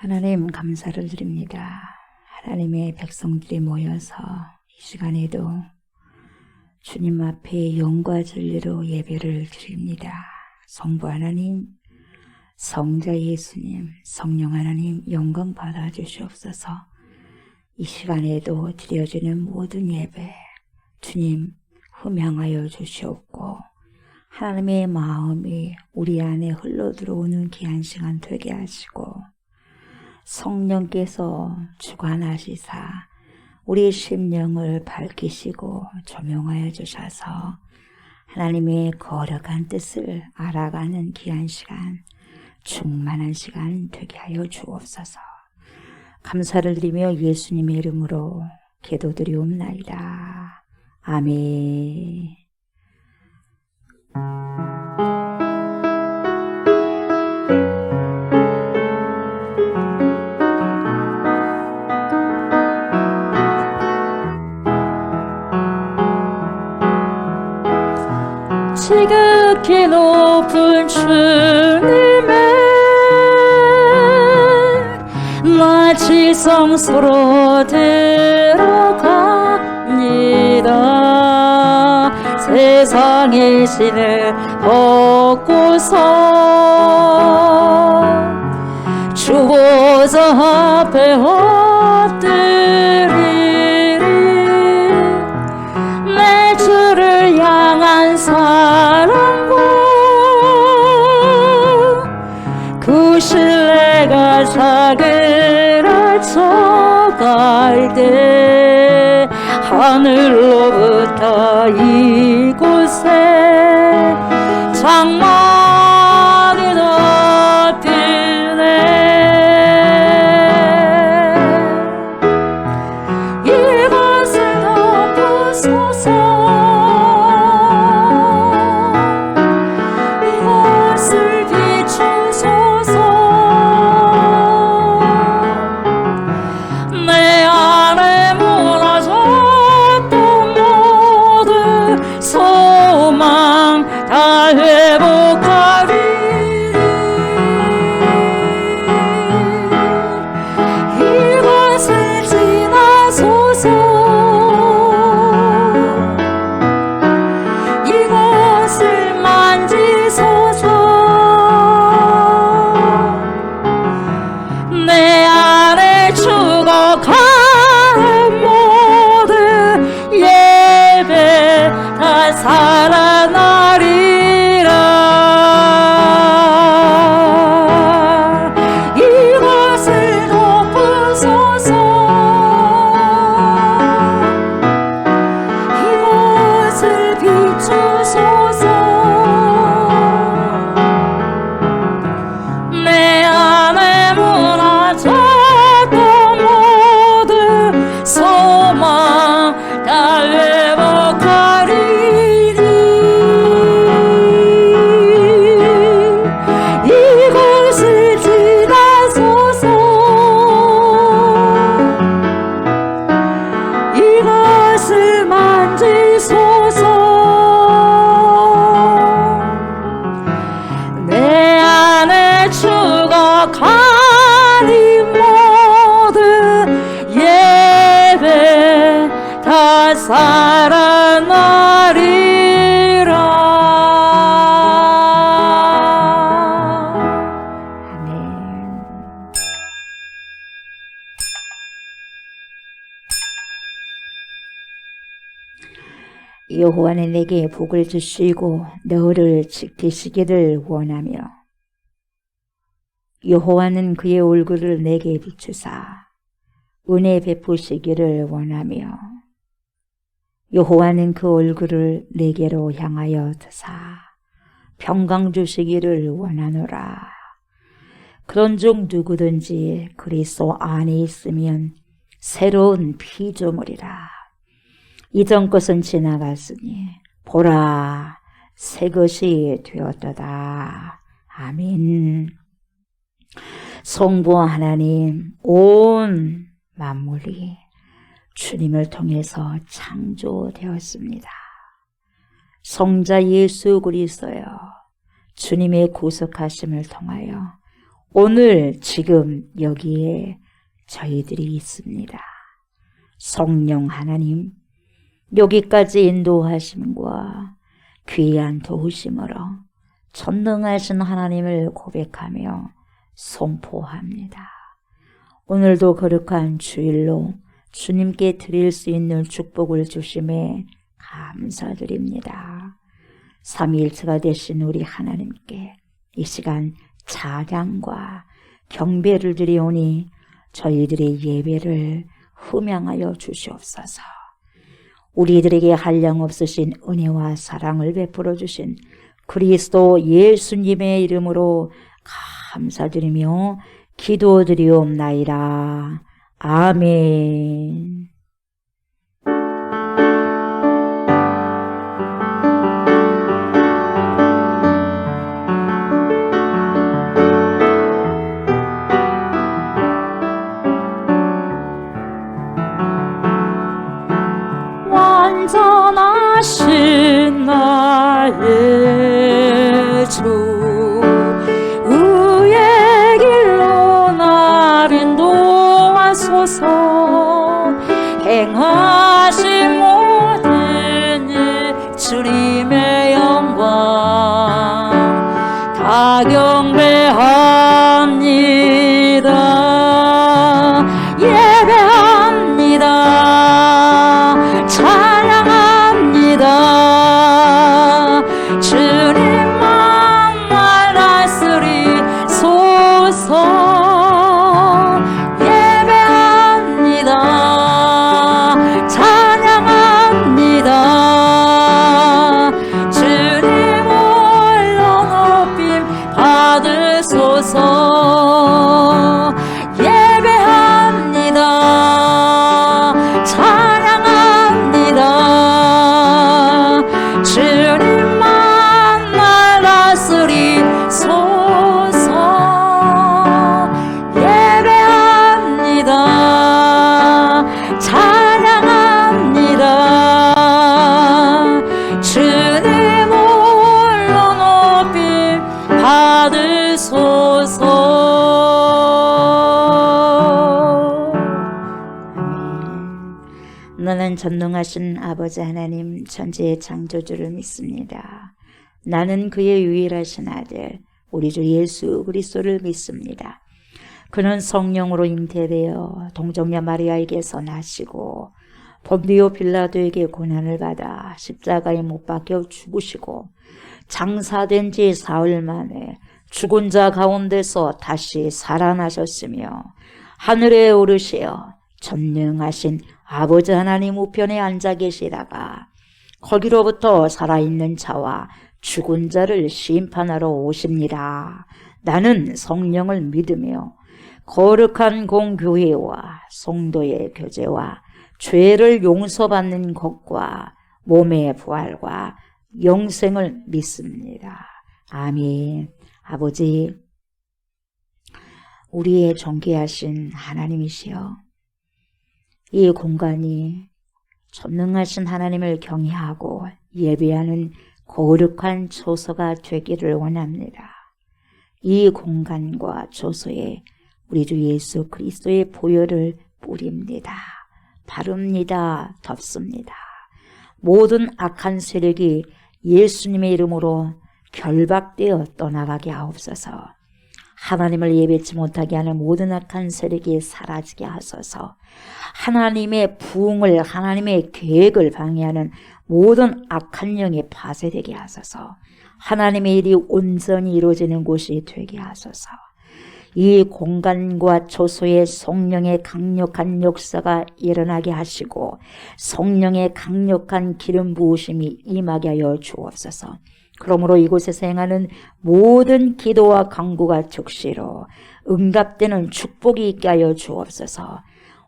하나님 감사를 드립니다. 하나님의 백성들이 모여서 이 시간에도 주님 앞에 영과 진리로 예배를 드립니다. 성부 하나님, 성자 예수님, 성령 하나님 영광 받아 주시옵소서. 이 시간에도 드려지는 모든 예배 주님 흠양하여 주시옵고 하나님의 마음이 우리 안에 흘러 들어오는 귀한 시간 되게 하시고 성령께서 주관하시사 우리 심령을 밝히시고 조명하여 주셔서 하나님의 거룩한 뜻을 알아가는 귀한 시간, 충만한 시간 되게 하여 주옵소서. 감사를 드리며 예수님의 이름으로 기도드리옵나이다. 아멘. 지극히 높은 주님의 나 지성소로 들어갑니다. 세상의 신을 벗고서 주보자 앞에 엎드리리. 내 주를 향한 사랑과 그 신뢰가 사그라져갈 때 하늘로부터 이곳에 장막이 덮이네. 이것을 덮으소서. 이것을 비추소서. 내 안에 무너졌던 모든 소망 다 회복하리니. 이것을 지나소서. 이것을 만지소서. 내 안에 죽어가는 모든 예배 다 살아나리라. 이것을 덮으소서. 이것을 비추소서. 내 안에 무너졌던 모든 소망 다 회복하리니. 이것을 지나소서. 이것을 만지소서. 내 안에 죽어가니 모든 예배 다 살아나리라. 아멘. 여호와는 내게 복을 주시고 너를 지키시기를 원하며 여호와는 그의 얼굴을 내게 비추사 은혜 베푸시기를 원하며 여호와는 그 얼굴을 내게로 향하여 드사 평강 주시기를 원하노라. 그런즉 누구든지 그리스도 안에 있으면 새로운 피조물이라. 이전 것은 지나갔으니 보라 새 것이 되었도다. 아멘. 성부 하나님, 온 만물이 주님을 통해서 창조되었습니다. 성자 예수 그리스도여, 주님의 구속하심을 통하여 오늘 지금 여기에 저희들이 있습니다. 성령 하나님, 여기까지 인도하심과 귀한 도우심으로 전능하신 하나님을 고백하며 선포합니다. 오늘도 거룩한 주일로 주님께 드릴 수 있는 축복을 주심에 감사드립니다. 삼위일체가 되신 우리 하나님께 이 시간 찬양과 경배를 드리오니 저희들의 예배를 흠양하여 주시옵소서. 우리들에게 한량없으신 은혜와 사랑을 베풀어 주신 그리스도 예수님의 이름으로 감사드리며 기도드리옵나이다. 아멘. 완전하신 나의 주 의의 길로 날 인도하소서. 행하신 모든 일 주님의 영광 다 경배합니다. 예배합니다. 찬양합니다. 주님만 날 다스리소서. 예배합니다. 찬양합니다. 주님 홀로 높임 받으소서. 예배합니다. 찬양합니다. 주님만 날 다스리소서. 예배합니다. 찬양합니다. 주님 홀로 높임 받으소서. 나는 전능하신 아버지 하나님 천지의 창조주를 믿습니다. 나는 그의 유일하신 아들 우리 주 예수 그리스도를 믿습니다. 그는 성령으로 잉태되어 동정녀 마리아에게서 나시고 본디오 빌라도에게 고난을 받아 십자가에 못 박혀 죽으시고 장사된 지 사흘 만에 죽은 자 가운데서 다시 살아나셨으며 하늘에 오르시어 전능하신 아버지 하나님 우편에 앉아 계시다가 거기로부터 살아있는 자와 죽은 자를 심판하러 오십니다. 나는 성령을 믿으며 거룩한 공교회와 성도의 교제와 죄를 용서받는 것과 몸의 부활과 영생을 믿습니다. 아멘. 아버지, 우리의 존귀하신 하나님이시여, 이 공간이 전능하신 하나님을 경외하고 예배하는 거룩한 초소가 되기를 원합니다. 이 공간과 초소에 우리 주 예수 그리스도의 보혈을 뿌립니다. 바릅니다. 덮습니다. 모든 악한 세력이 예수님의 이름으로 결박되어 떠나가게 하옵소서. 하나님을 예배치 못하게 하는 모든 악한 세력이 사라지게 하소서. 하나님의 부흥을, 하나님의 계획을 방해하는 모든 악한 영이 파쇄되게 하소서. 하나님의 일이 온전히 이루어지는 곳이 되게 하소서. 이 공간과 초소에 성령의 강력한 역사가 일어나게 하시고 성령의 강력한 기름 부으심이 임하게 하여 주옵소서. 그러므로 이곳에서 행하는 모든 기도와 간구가 즉시로 응답되는 축복이 있게 하여 주옵소서.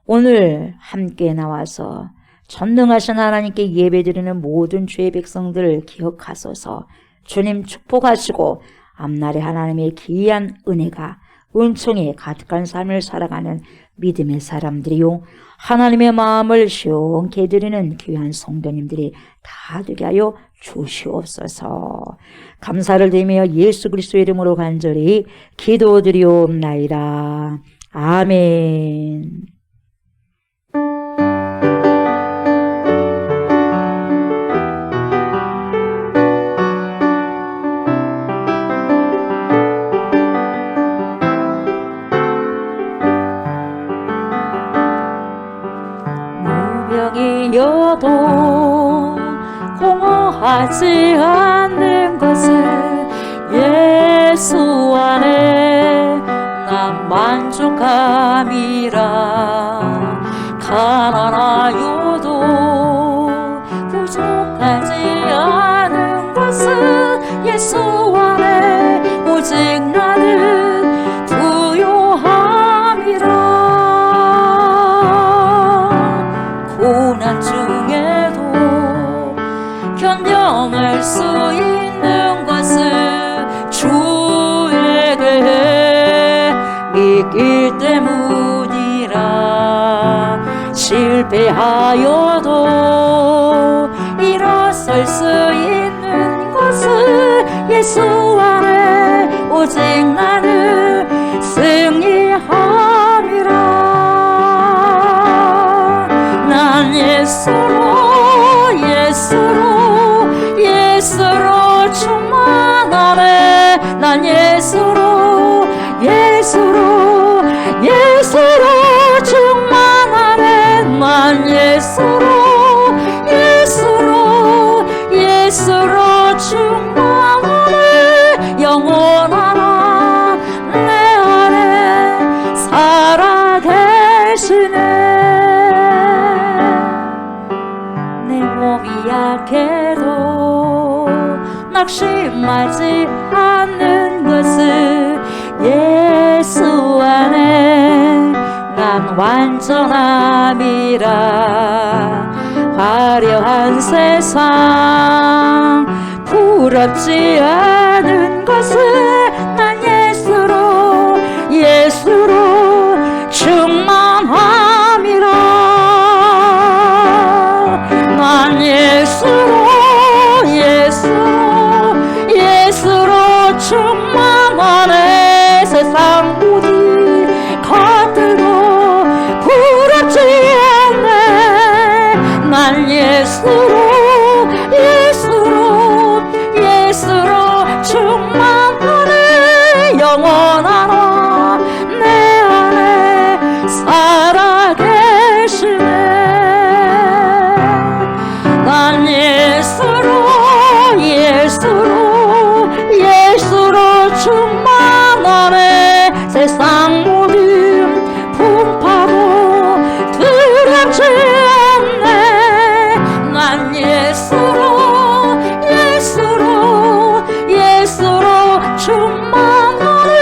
오늘 함께 나와서 전능하신 하나님께 예배드리는 모든 주의 백성들을 기억하소서. 주님 축복하시고 앞날에 하나님의 기이한 은혜가 은총이 가득한 삶을 살아가는 믿음의 사람들이요, 하나님의 마음을 시원케 해드리는 귀한 성도님들이 다 되게 하여 주시옵소서. 감사를 드리며 예수 그리스도의 이름으로 간절히 기도드리옵나이다. 아멘. 무병이어도 공허하지 않는 것을 예수 안에 난 만족함이라. 가난하여도 부족하지 않은 것은 예수 안에 오직 나는 부요함이라. 고난 중에도 견뎌낼 수 있는 것은 주에 대해 믿기 때문이라. 실패하여도 일어설 수 있는 것은 예수 안에 오직 나는 승리함이라. 난 예수로 충만하네. 난 예수로 충만하네. 난 예수로 충만하네. 영원하나 내 안에 살아계시네. 내 몸이 약해도 낙심하지 않는 것은 예수 안에 난 완전함이라. 화려한 세상 부럽지 않은 것은 난 예수로 충만함이라. 난 예수로 충만하네. 세상 모든 것들도 부럽지 않네. 난 예수로 충만하네. 영원하나 내 안에 살아계시네. 난 예수로 충만하네. 세상 모든 풍파도 두렵지 않네. 난 예수로 충만하네.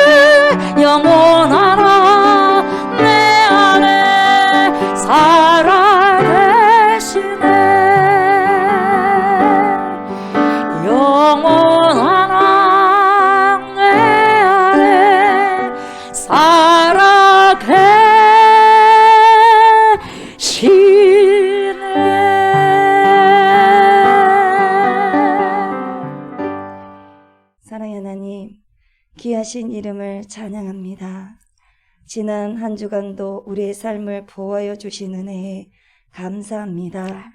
영원하나 내 안에 살아계시네. 영원하나 내 안에 살아계시네. 사랑의 하나님, 귀하신 이름을 찬양합니다. 지난 한 주간도 우리의 삶을 보호하여 주신 은혜에 감사합니다.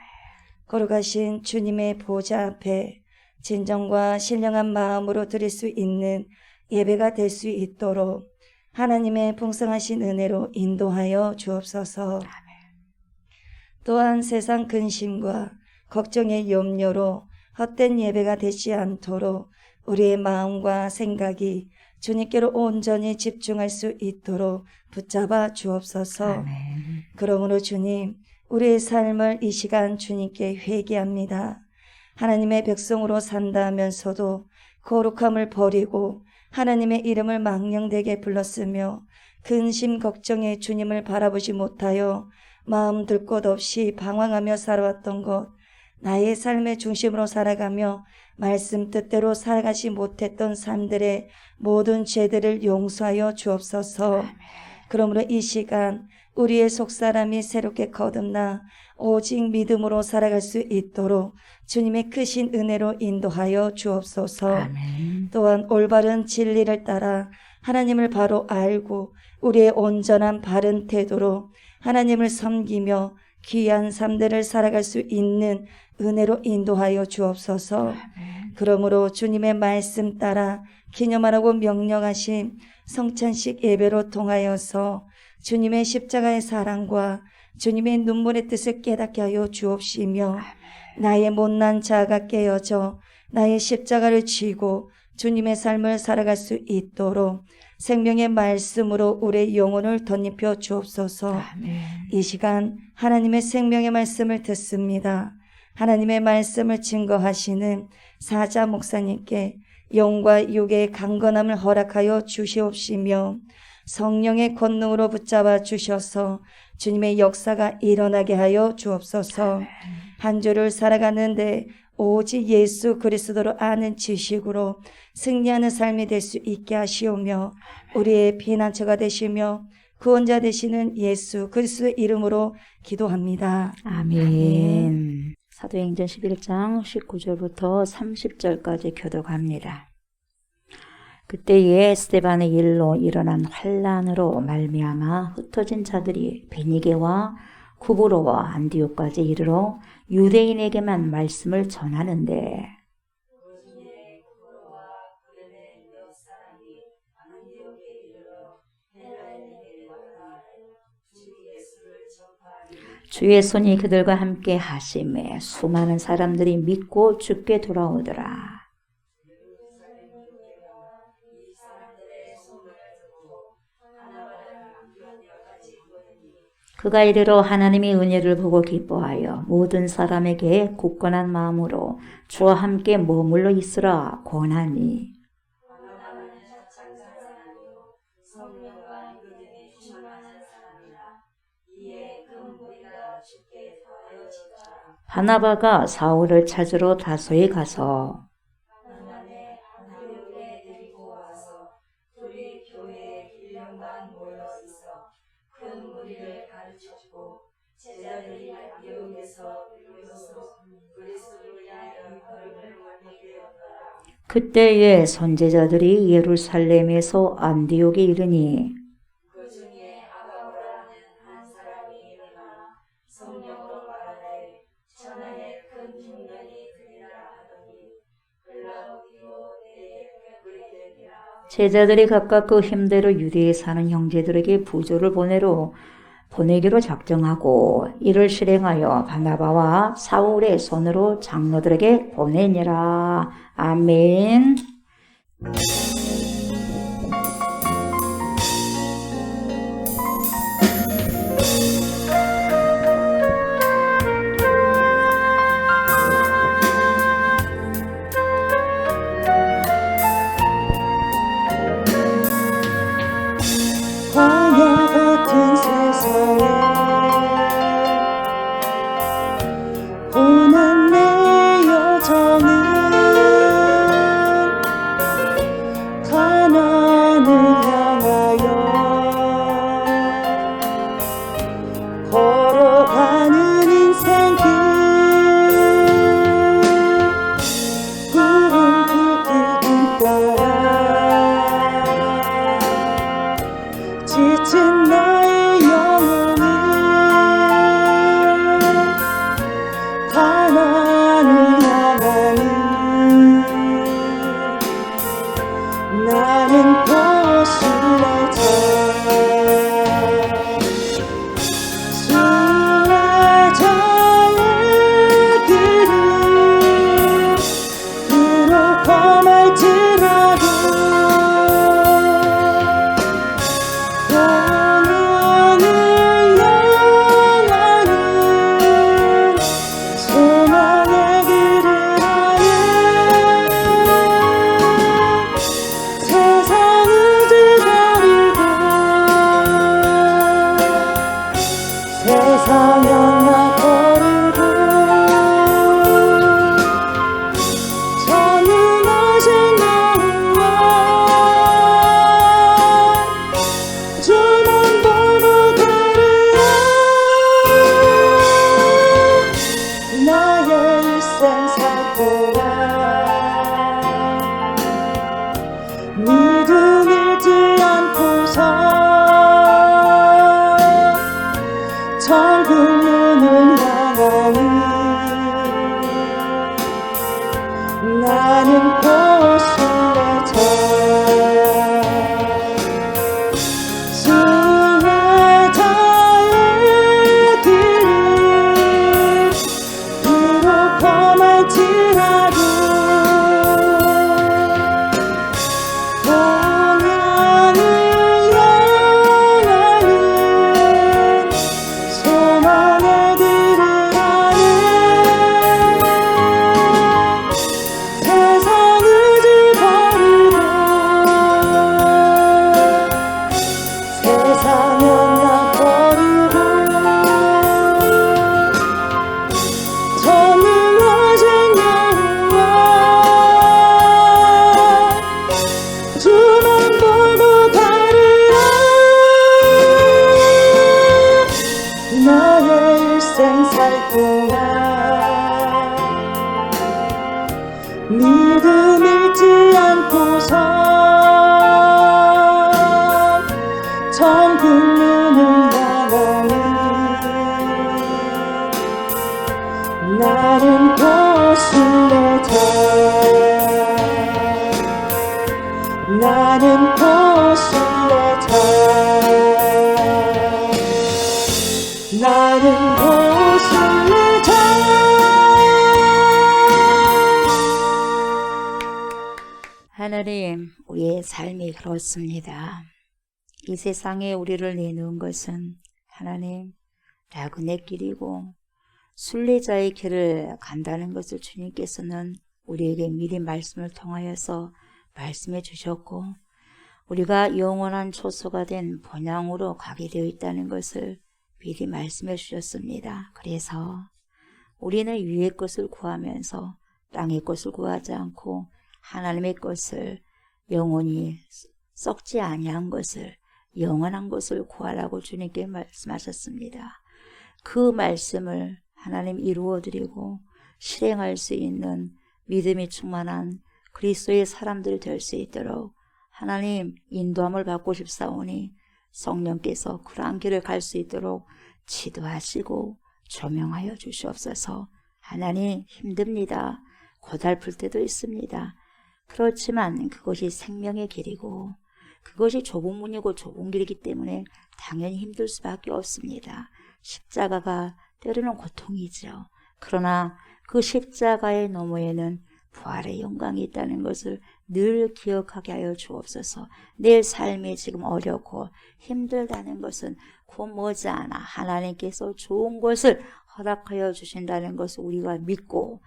거룩하신 주님의 보좌 앞에 진정과 신령한 마음으로 드릴 수 있는 예배가 될 수 있도록 하나님의 풍성하신 은혜로 인도하여 주옵소서. 또한 세상 근심과 걱정의 염려로 헛된 예배가 되지 않도록 우리의 마음과 생각이 주님께로 온전히 집중할 수 있도록 붙잡아 주옵소서. 아멘. 그러므로 주님, 우리의 삶을 이 시간 주님께 회개합니다. 하나님의 백성으로 산다 하면서도 거룩함을 버리고 하나님의 이름을 망령되게 불렀으며 근심 걱정에 주님을 바라보지 못하여 마음 들 곳 없이 방황하며 살아왔던 것, 나의 삶의 중심으로 살아가며 말씀 뜻대로 살아가지 못했던 삶들의 모든 죄들을 용서하여 주옵소서. 그러므로 이 시간 우리의 속사람이 새롭게 거듭나 오직 믿음으로 살아갈 수 있도록 주님의 크신 은혜로 인도하여 주옵소서. 아멘. 또한 올바른 진리를 따라 하나님을 바로 알고 우리의 온전한 바른 태도로 하나님을 섬기며 귀한 삶들을 살아갈 수 있는 은혜로 인도하여 주옵소서. 그러므로 주님의 말씀 따라 기념하라고 명령하신 성찬식 예배로 통하여서 주님의 십자가의 사랑과 주님의 눈물의 뜻을 깨닫게 하여 주옵시며 나의 못난 자아가 깨어져 나의 십자가를 쥐고 주님의 삶을 살아갈 수 있도록 생명의 말씀으로 우리의 영혼을 덧입혀 주옵소서. 아멘. 이 시간 하나님의 생명의 말씀을 듣습니다. 하나님의 말씀을 증거하시는 사자 목사님께 영과 육의 강건함을 허락하여 주시옵시며 성령의 권능으로 붙잡아 주셔서 주님의 역사가 일어나게 하여 주옵소서. 한 주를 살아가는데 오직 예수 그리스도로 아는 지식으로 승리하는 삶이 될 수 있게 하시오며 우리의 피난처가 되시며 구원자 되시는 예수 그리스도의 이름으로 기도합니다. 아멘. 사도행전 11장 19절부터 30절까지 교독합니다. 그때에 스데반의 일로 일어난 환란으로 말미암아 흩어진 자들이 베니게와 구브로와 안디옥까지 이르러 유대인에게만 말씀을 전하는데 주의 손이 그들과 함께 하심에 수많은 사람들이 믿고 주께 돌아오더라. 그가 이르러 하나님의 은혜를 보고 기뻐하여 모든 사람에게 굳건한 마음으로 주와 함께 머물러 있으라 권하니 바나바가 사울을 찾으러 다소에 가서 그때에 선제자들이 예루살렘에서 안디옥에 이르니 제자들이 각각 그 힘대로 유대에 사는 형제들에게 부조를 보내기로 작정하고 이를 실행하여 바나바와 사울의 손으로 장로들에게 보내니라. 아멘. 광야 같은 세상에 고난 내 여정은 가나안을 향하여 다른 곳을 하나님, 우리의 삶이 그렇습니다. 이 세상에 우리를 내놓은 것은 하나님, 나그네 길이고 순례자의 길을 간다는 것을 주님께서는 우리에게 미리 말씀을 통하여서 말씀해 주셨고, 우리가 영원한 초소가 된 본향으로 가게 되어 있다는 것을 미리 말씀해 주셨습니다. 그래서 우리는 위의 것을 구하면서 땅의 것을 구하지 않고 하나님의 것을, 영원히 썩지 아니한 것을, 영원한 것을 구하라고 주님께 말씀하셨습니다. 그 말씀을 하나님 이루어드리고 실행할 수 있는 믿음이 충만한 그리스도의 사람들이 될 수 있도록 하나님 인도함을 받고 싶사오니 성령께서 그러한 길을 갈 수 있도록 지도하시고 조명하여 주시옵소서. 하나님, 힘듭니다. 고달플 때도 있습니다. 그렇지만 그것이 생명의 길이고 그것이 좁은 문이고 좁은 길이기 때문에 당연히 힘들 수밖에 없습니다. 십자가가 때로는 고통이죠. 그러나 그 십자가의 너머에는 부활의 영광이 있다는 것을 늘 기억하게 하여 주옵소서. 내 삶이 지금 어렵고 힘들다는 것은 곧 머지않아 하나님께서 좋은 것을 허락하여 주신다는 것을 우리가 믿고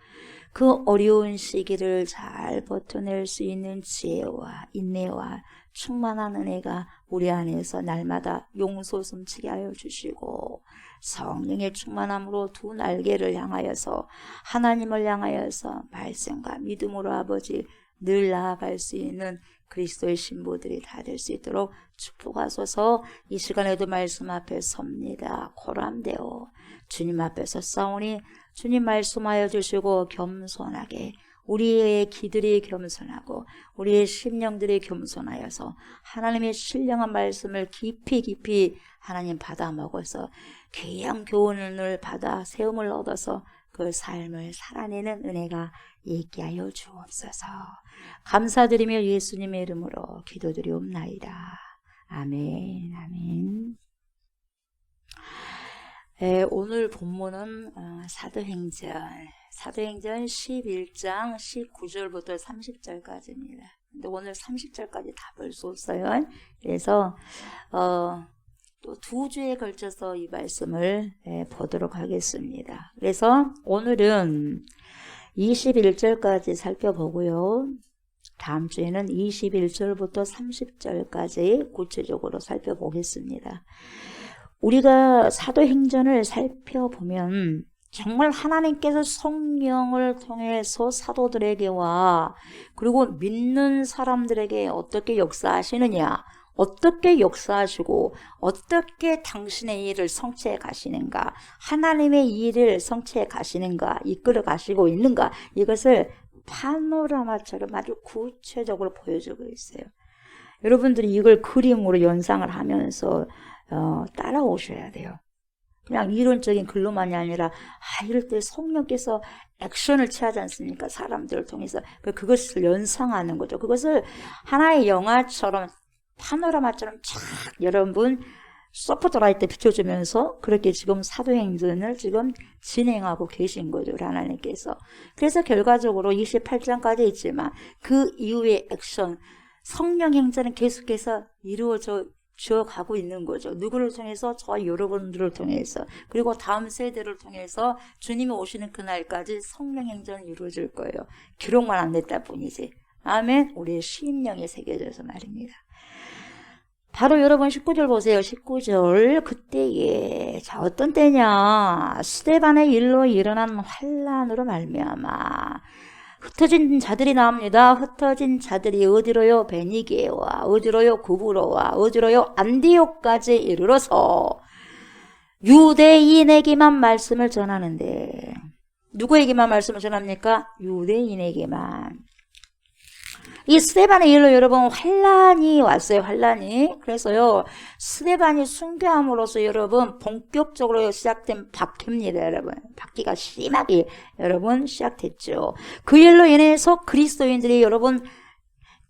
그 어려운 시기를 잘 버텨낼 수 있는 지혜와 인내와 충만한 은혜가 우리 안에서 날마다 용서 숨치게 하여 주시고, 성령의 충만함으로 두 날개를 향하여서 하나님을 향하여서 말씀과 믿음으로 아버지 늘 나아갈 수 있는 그리스도의 신부들이 다 될 수 있도록 축복하소서. 이 시간에도 말씀 앞에 섭니다. 고람되어 주님 앞에서 싸우니 주님 말씀하여 주시고 겸손하게 우리의 기들이 겸손하고 우리의 심령들이 겸손하여서 하나님의 신령한 말씀을 깊이 하나님 받아 먹어서 귀한 교훈을 받아 세움을 얻어서 그 삶을 살아내는 은혜가 있게 하여 주옵소서. 감사드리며 예수님의 이름으로 기도드리옵나이다. 아멘. 아멘. 오늘 본문은 사도행전 11장 19절부터 30절까지입니다. 근데 오늘 30절까지 다 볼 수 없어요. 그래서 또 2주에 걸쳐서 이 말씀을 보도록 하겠습니다. 그래서 오늘은 21절까지 살펴보고요. 다음 주에는 21절부터 30절까지 구체적으로 살펴보겠습니다. 우리가 사도행전을 살펴보면 정말 하나님께서 성령을 통해서 사도들에게와 그리고 믿는 사람들에게 어떻게 역사하시느냐, 어떻게 역사하시고 어떻게 당신의 일을 성취해 가시는가, 하나님의 일을 성취해 가시는가, 이끌어 가시고 있는가, 이것을 파노라마처럼 아주 구체적으로 보여주고 있어요. 여러분들이 이걸 그림으로 연상을 하면서 따라오셔야 돼요. 그냥 이론적인 글로만이 아니라 이럴 때 성령께서 액션을 취하지 않습니까? 사람들을 통해서 그것을 연상하는 거죠. 그것을 하나의 영화처럼 파노라마처럼 쫙 여러분 소프트라이트 비춰주면서 그렇게 지금 사도행전을 지금 진행하고 계신 거죠, 하나님께서. 그래서 결과적으로 28장까지 있지만 그 이후의 액션, 성령 행전은 계속해서 이루어져 가고 있는 거죠. 누구를 통해서? 저와 여러분들을 통해서, 그리고 다음 세대를 통해서 주님이 오시는 그날까지 성령 행전이 이루어질 거예요. 기록만 안 냈다 뿐이지. 아멘. 우리의 심령에 새겨져서 말입니다. 바로 여러분 19절 보세요. 19절. 그때에 어떤 때냐, 스데반의 일로 일어난 환란으로 말미암아 흩어진 자들이 나옵니다. 흩어진 자들이 어디로요? 베니게와 어디로요? 구브로와 어디로요? 안디옥까지 이르러서 유대인에게만 말씀을 전하는데, 누구에게만 말씀을 전합니까? 유대인에게만. 이 스데반의 일로 여러분 환란이 왔어요. 환란이. 그래서요 스데반이 순교함으로써 여러분 본격적으로 시작된 박해입니다. 여러분 박해가 심하게 여러분 시작됐죠. 그 일로 인해서 그리스도인들이 여러분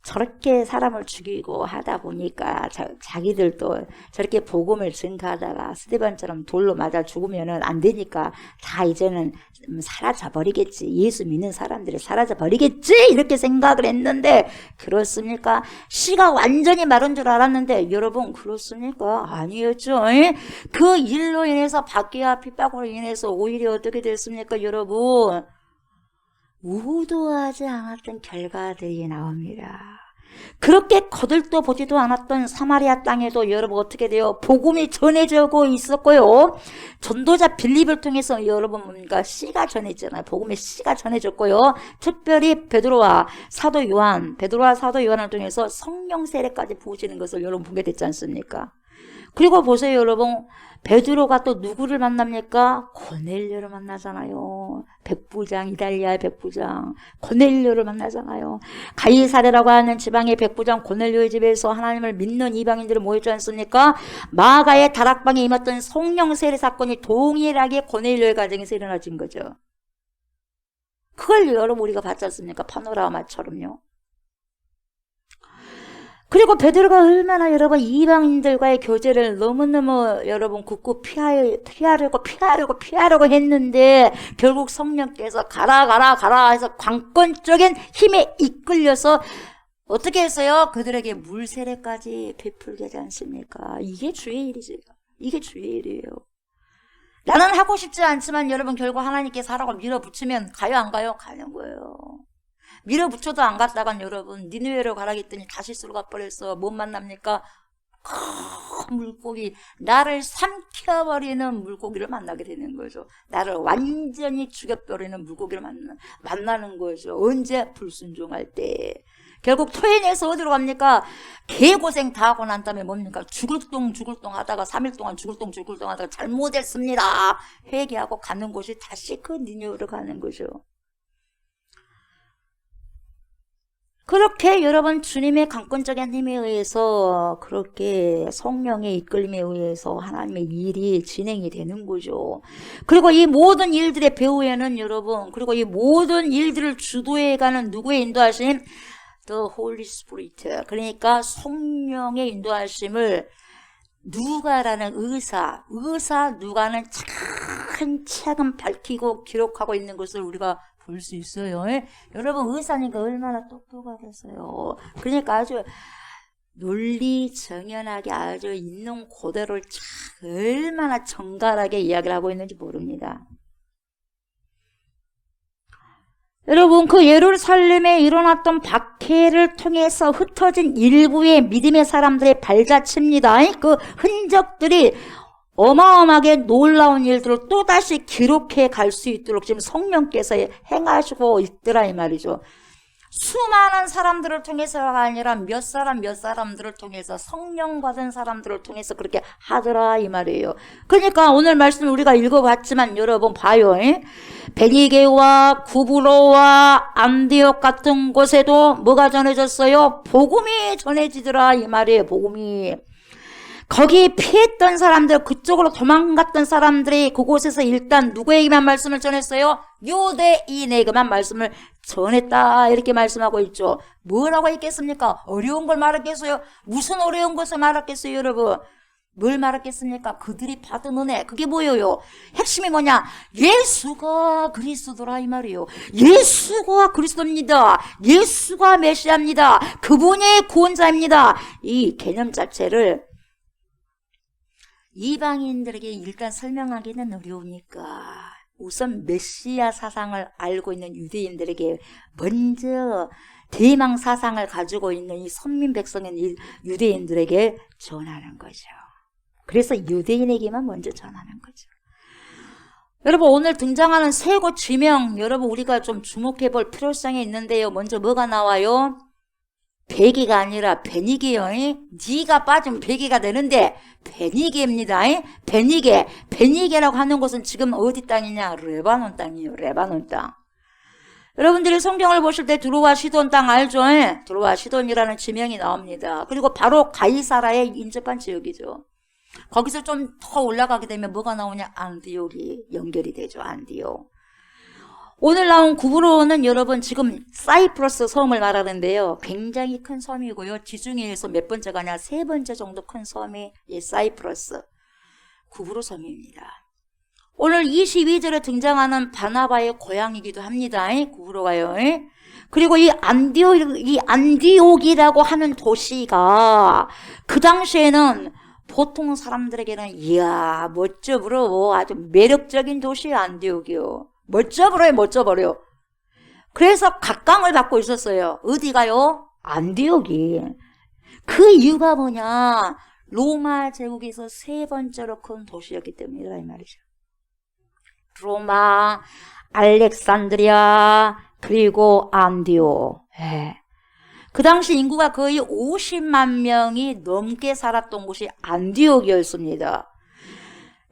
저렇게 사람을 죽이고 하다 보니까 자기들도 저렇게 복음을 증가하다가 스데반처럼 돌로 맞아 죽으면은 안 되니까 다 이제는 사라져버리겠지. 예수 믿는 사람들이 사라져버리겠지. 이렇게 생각을 했는데 그렇습니까? 씨가 완전히 마른 줄 알았는데 여러분 그렇습니까? 아니었죠. 그 일로 인해서 박해와 핍박으로 인해서 오히려 어떻게 됐습니까? 여러분 의도하지 않았던 결과들이 나옵니다. 그렇게 거들떠 보지도 않았던 사마리아 땅에도 여러분 어떻게 돼요? 복음이 전해지고 있었고요. 전도자 빌립을 통해서 여러분 뭔가 씨가 전해지잖아요. 복음의 씨가 전해졌고요. 특별히 베드로와 사도 요한을 통해서 성령 세례까지 부으시는 것을 여러분 보게 됐지 않습니까? 그리고 보세요 여러분, 베드로가 또 누구를 만납니까? 고넬료를 만나잖아요. 백부장, 이달리아의 백부장 고넬료를 만나잖아요. 가이사랴라고 하는 지방의 백부장 고넬료의 집에서 하나님을 믿는 이방인들을 모였지 않습니까? 마가의 다락방에 임했던 성령 세례 사건이 동일하게 고넬료의 가정에서 일어나진 거죠. 그걸 여러분 우리가 봤지 않습니까? 파노라마처럼요. 그리고 베드로가 얼마나 여러분 이방인들과의 교제를 너무너무 여러분 굳고 피하려고 했는데 결국 성령께서 가라 해서 관건적인 힘에 이끌려서 어떻게 했어요? 그들에게 물세례까지 베풀게 하지 않습니까? 이게 주의 일이죠. 이게 주의 일이에요. 나는 하고 싶지 않지만 여러분 결국 하나님께서 하라고 밀어붙이면 가요 안 가요? 가는 거예요. 밀어붙여도 안 갔다간 여러분 니느웨로 가라 했더니 다시스로 가버려서 못 만납니까? 큰 물고기, 나를 삼켜버리는 물고기를 만나게 되는 거죠. 나를 완전히 죽여버리는 물고기를 만나는 거죠. 언제? 불순종할 때. 결국 토해내서 어디로 갑니까? 개고생 다 하고 난 다음에 뭡니까? 죽을 똥 하다가 3일 동안 죽을 똥 하다가 잘못했습니다 회개하고 가는 곳이 다시 그 니느웨로 가는 거죠. 그렇게 여러분 주님의 강권적인 힘에 의해서 그렇게 성령의 이끌림에 의해서 하나님의 일이 진행이 되는 거죠. 그리고 이 모든 일들의 배후에는 여러분, 그리고 이 모든 일들을 주도해가는 누구의 인도하심? The Holy Spirit. 그러니까 성령의 인도하심을 누가라는 의사 누가는 차근차근 밝히고 기록하고 있는 것을 우리가 볼 수 있어요. 여러분 의사니까 얼마나 똑똑하겠어요. 그러니까 아주 논리 정연하게 아주 있는 그대로를 얼마나 정갈하게 이야기를 하고 있는지 모릅니다. 여러분 그 예루살렘에 일어났던 박해를 통해서 흩어진 일부의 믿음의 사람들의 발자취입니다. 그 흔적들이 어마어마하게 놀라운 일들을 또다시 기록해 갈 수 있도록 지금 성령께서 행하시고 있더라 이 말이죠. 수많은 사람들을 통해서가 아니라 몇 사람들을 통해서 성령 받은 사람들을 통해서 그렇게 하더라 이 말이에요. 그러니까 오늘 말씀 우리가 읽어봤지만 여러분 봐요. 베니게와 구브로와 안디옥 같은 곳에도 뭐가 전해졌어요? 복음이 전해지더라 이 말이에요. 복음이. 거기 피했던 사람들, 그쪽으로 도망갔던 사람들이 그곳에서 일단 누구에게만 말씀을 전했어요? 유대인에게만 말씀을 전했다 이렇게 말씀하고 있죠. 뭐라고 했겠습니까? 어려운 걸 말했겠어요? 무슨 어려운 것을 말했겠어요 여러분? 뭘 말했겠습니까? 그들이 받은 은혜, 그게 뭐예요? 핵심이 뭐냐? 예수가 그리스도라 이 말이에요. 예수가 그리스도입니다. 예수가 메시아입니다. 그분이 구원자입니다. 이 개념 자체를 이방인들에게 일단 설명하기는 어려우니까 우선 메시아 사상을 알고 있는 유대인들에게 먼저 대망 사상을 가지고 있는 이 선민 백성인 이 유대인들에게 전하는 거죠. 그래서 유대인에게만 먼저 전하는 거죠. 여러분 오늘 등장하는 세 곳 지명 여러분 우리가 좀 주목해 볼 필요성이 있는데요. 먼저 뭐가 나와요? 베기가 아니라 베니게요. 니가 빠지면 베기가 되는데 베니게입니다. 베니게라고 하는 곳은 지금 어디 땅이냐? 레바논 땅이에요. 레바논 땅. 여러분들이 성경을 보실 때 두로와 시돈 땅 알죠? 두로와 시돈이라는 지명이 나옵니다. 그리고 바로 가이사라에 인접한 지역이죠. 거기서 좀 더 올라가게 되면 뭐가 나오냐? 안디옥이 연결이 되죠. 안디옥. 오늘 나온 구브로는 여러분 지금 사이프러스 섬을 말하는데요. 굉장히 큰 섬이고요. 지중해에서 몇 번째가 아니라 세 번째 정도 큰 섬이 이 사이프러스 구브로 섬입니다. 오늘 22절에 등장하는 바나바의 고향이기도 합니다. 구브로가요. 그리고 이 안디옥이라고 하는 도시가 그 당시에는 보통 사람들에게는 이야 멋져 부러워 아주 매력적인 도시의 안디옥이요. 멋져 버려요, 멋져 버려. 그래서 각광을 받고 있었어요. 어디가요? 안디옥이. 그 이유가 뭐냐? 로마 제국에서 세 번째로 큰 도시였기 때문이다 이 말이죠. 로마, 알렉산드리아, 그리고 안디옥. 그 당시 인구가 거의 50만 명이 넘게 살았던 곳이 안디옥이었습니다.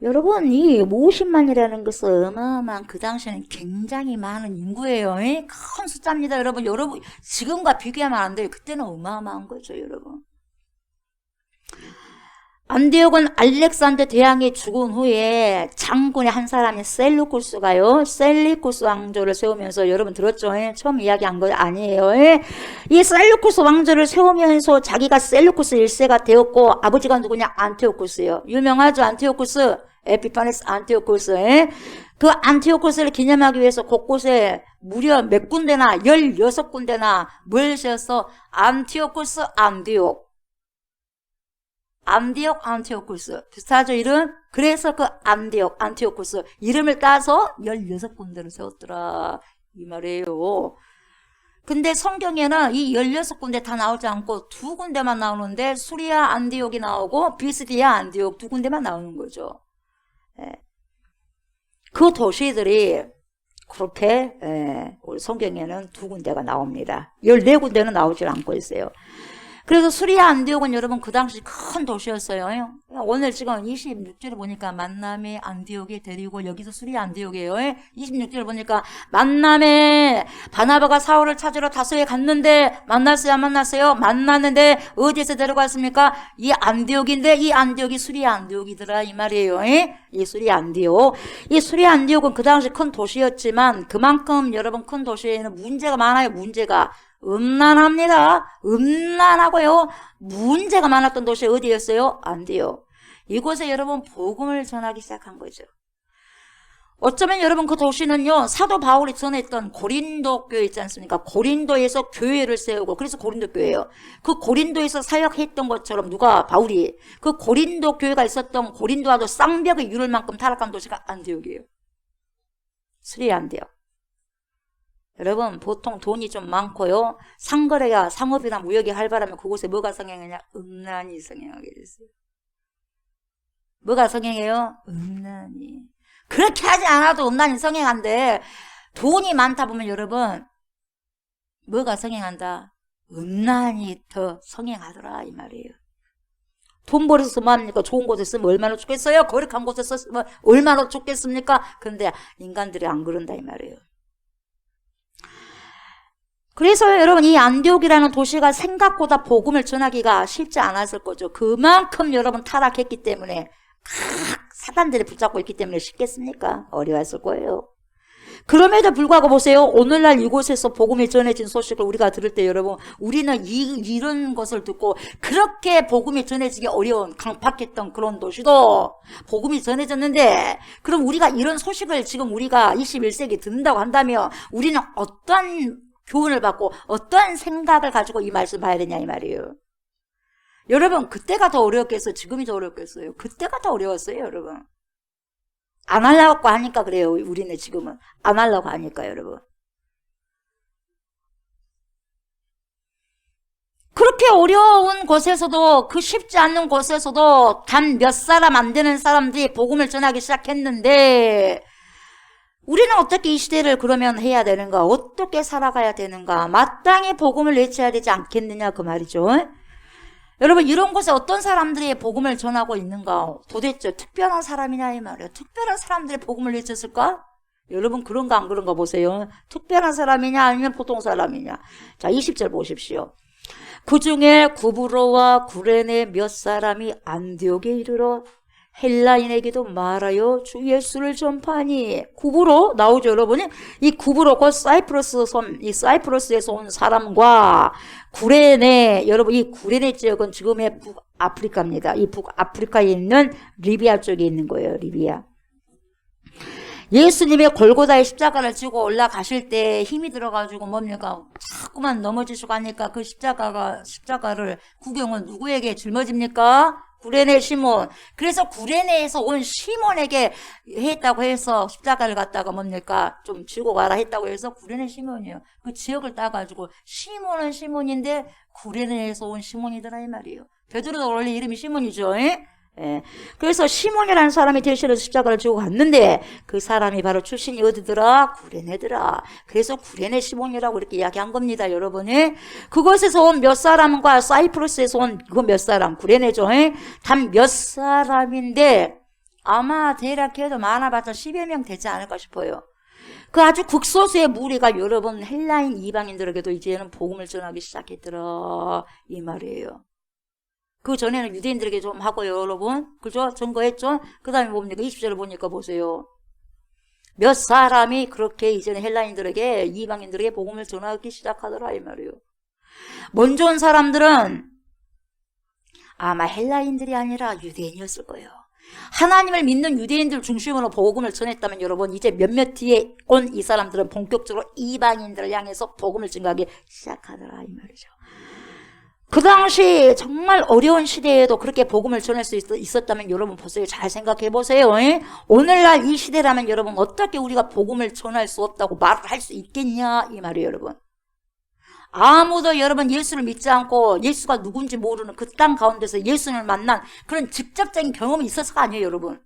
여러분, 이 50만이라는 것은 어마어마한 그 당시에는 굉장히 많은 인구예요. 큰 숫자입니다, 여러분. 지금과 비교하면 안 돼요. 그때는 어마어마한 거죠, 여러분. 안디옥은 알렉산더 대왕이 죽은 후에 장군의 한 사람인 셀루쿠스가요, 셀리쿠스 왕조를 세우면서 여러분 들었죠? 처음 이야기한 거 아니에요. 이 셀루쿠스 왕조를 세우면서 자기가 셀루쿠스 1세가 되었고 아버지가 누구냐? 안티오쿠스예요. 유명하죠? 안티오쿠스. 에피파네스 안티오쿠스. 그 안티오쿠스를 기념하기 위해서 곳곳에 무려 몇 군데나 16군데나 뭘 세웠어? 안티오쿠스 안디옥. 안티오쿠스. 비슷하죠, 이름? 그래서 그 안티오쿠스. 이름을 따서 16군데를 세웠더라. 이 말이에요. 근데 성경에는 이 16군데 다 나오지 않고 두 군데만 나오는데 수리아 안디옥이 나오고 비스디아 안디옥 두 군데만 나오는 거죠. 그 도시들이 그렇게 우리 성경에는 두 군데가 나옵니다. 14군데는 나오질 않고 있어요. 그래서 수리아 안디옥은 여러분 그 당시 큰 도시였어요. 오늘 지금 26절에 보니까 만남의 안디옥이 데리고 여기서 수리아 안디옥이에요. 26절에 보니까 만남에 바나바가 사울을 찾으러 다소에 갔는데 만났어요, 안 만났어요? 만났는데 어디에서 데려갔습니까? 이 안디옥인데 이 안디옥이 수리아 안디옥이더라 이 말이에요. 이 수리아 안디옥. 이 수리아 안디옥은 그 당시 큰 도시였지만 그만큼 여러분 큰 도시에는 문제가 많아요. 문제가. 음란합니다. 음란하고요. 문제가 많았던 도시 어디였어요? 안디옥. 이곳에 여러분 복음을 전하기 시작한 거죠. 어쩌면 여러분 그 도시는요, 사도 바울이 전했던 고린도 교회 있지 않습니까? 고린도에서 교회를 세우고, 그래서 고린도 교회예요. 그 고린도에서 사역했던 것처럼 바울이 그 고린도 교회가 있었던 고린도와도 쌍벽을 이룰 만큼 타락한 도시가 안디옥이에요. 수리 안디옥. 여러분 보통 돈이 좀 많고요, 상거래야 상업이나 무역이 활발하면 그곳에 뭐가 성행하냐? 음란이 성행하게 됐어요. 뭐가 성행해요? 음란이. 그렇게 하지 않아도 음란이 성행한데 돈이 많다 보면 여러분 뭐가 성행한다? 음란이 더 성행하더라 이 말이에요. 돈 벌어서 뭐합니까? 좋은 곳에 쓰면 얼마나 좋겠어요? 거룩한 곳에 쓰면 얼마나 좋겠습니까? 근데 인간들이 안 그런다 이 말이에요. 그래서 여러분 이 안디옥이라는 도시가 생각보다 복음을 전하기가 쉽지 않았을 거죠. 그만큼 여러분 타락했기 때문에 사단들이 붙잡고 있기 때문에 쉽겠습니까? 어려웠을 거예요. 그럼에도 불구하고 보세요. 오늘날 이곳에서 복음이 전해진 소식을 우리가 들을 때 여러분 우리는 이런 것을 듣고 그렇게 복음이 전해지기 어려운 강팍했던 그런 도시도 복음이 전해졌는데 그럼 우리가 이런 소식을 지금 우리가 21세기 듣는다고 한다면 우리는 어떤 교훈을 받고 어떠한 생각을 가지고 이 말씀 봐야 되냐 이 말이에요. 여러분 그때가 더 어려웠겠어요? 지금이 더 어렵겠어요? 그때가 더 어려웠어요 여러분. 안 하려고 하니까 그래요. 우리는 지금은 안 하려고 하니까 여러분. 그렇게 어려운 곳에서도 그 쉽지 않는 곳에서도 단 몇 사람 안 되는 사람들이 복음을 전하기 시작했는데 우리는 어떻게 이 시대를 그러면 해야 되는가? 어떻게 살아가야 되는가? 마땅히 복음을 외쳐야 되지 않겠느냐 그 말이죠. 여러분 이런 곳에 어떤 사람들이 복음을 전하고 있는가? 도대체 특별한 사람이냐 이 말이에요. 특별한 사람들이 복음을 외쳤을까? 여러분 그런가 안 그런가 보세요. 특별한 사람이냐 아니면 보통 사람이냐. 자 20절 보십시오. 그 중에 구브로와 구레네 몇 사람이 안디옥에 이르러 헬라인에게도 말하여 주 예수를 전파하니. 구브로 나오죠, 여러분이. 이 구브로 곧 사이프러스 섬, 이 사이프러스에서 온 사람과 구레네, 여러분 이 구레네 지역은 지금의 북아프리카입니다. 이 북아프리카에 있는 리비아 쪽에 있는 거예요, 리비아. 예수님의 골고다의 십자가를 지고 올라가실 때 힘이 들어가지고 뭡니까? 자꾸만 넘어지시고 하니까 그 십자가를 구경은 누구에게 짊어집니까? 구레네 시몬. 그래서 구레네에서 온 시몬에게 했다고 해서 십자가를 갖다가 뭡니까? 좀 지고 가라 했다고 해서 구레네 시몬이에요. 그 지역을 따가지고 시몬은 시몬인데 구레네에서 온 시몬이더라 이 말이에요. 베드로도 원래 이름이 시몬이죠. 예. 그래서 시몬이라는 사람이 대신해서 십자가를 지고 갔는데 그 사람이 바로 출신이 어디더라? 구레네더라. 그래서 구레네 시몬이라고 이렇게 이야기한 겁니다, 여러분이. 그곳에서 온 몇 사람과 사이프러스에서 온 그거 몇 사람, 구레네죠. 단 몇 사람인데 아마 대략 해도 많아봤자 10여 명 되지 않을까 싶어요. 그 아주 극소수의 무리가 여러분 헬라인 이방인들에게도 이제는 복음을 전하기 시작했더라 이 말이에요. 그 전에는 유대인들에게 좀 하고요, 여러분. 그죠? 증거했죠? 그 다음에 뭡니까? 20절을 보니까 보세요. 몇 사람이 그렇게 이제는 헬라인들에게, 이방인들에게 복음을 전하기 시작하더라, 이 말이에요. 먼저 온 사람들은 아마 헬라인들이 아니라 유대인이었을 거예요. 하나님을 믿는 유대인들 중심으로 복음을 전했다면 여러분, 이제 몇몇 뒤에 온 이 사람들은 본격적으로 이방인들을 향해서 복음을 증가하기 시작하더라, 이 말이죠. 그 당시 정말 어려운 시대에도 그렇게 복음을 전할 수 있었다면 여러분 보세요. 잘 생각해 보세요. 오늘날 이 시대라면 여러분 어떻게 우리가 복음을 전할 수 없다고 말을 할 수 있겠냐 이 말이에요, 여러분. 아무도 여러분 예수를 믿지 않고 예수가 누군지 모르는 그 땅 가운데서 예수를 만난 그런 직접적인 경험이 있어서가 아니에요, 여러분.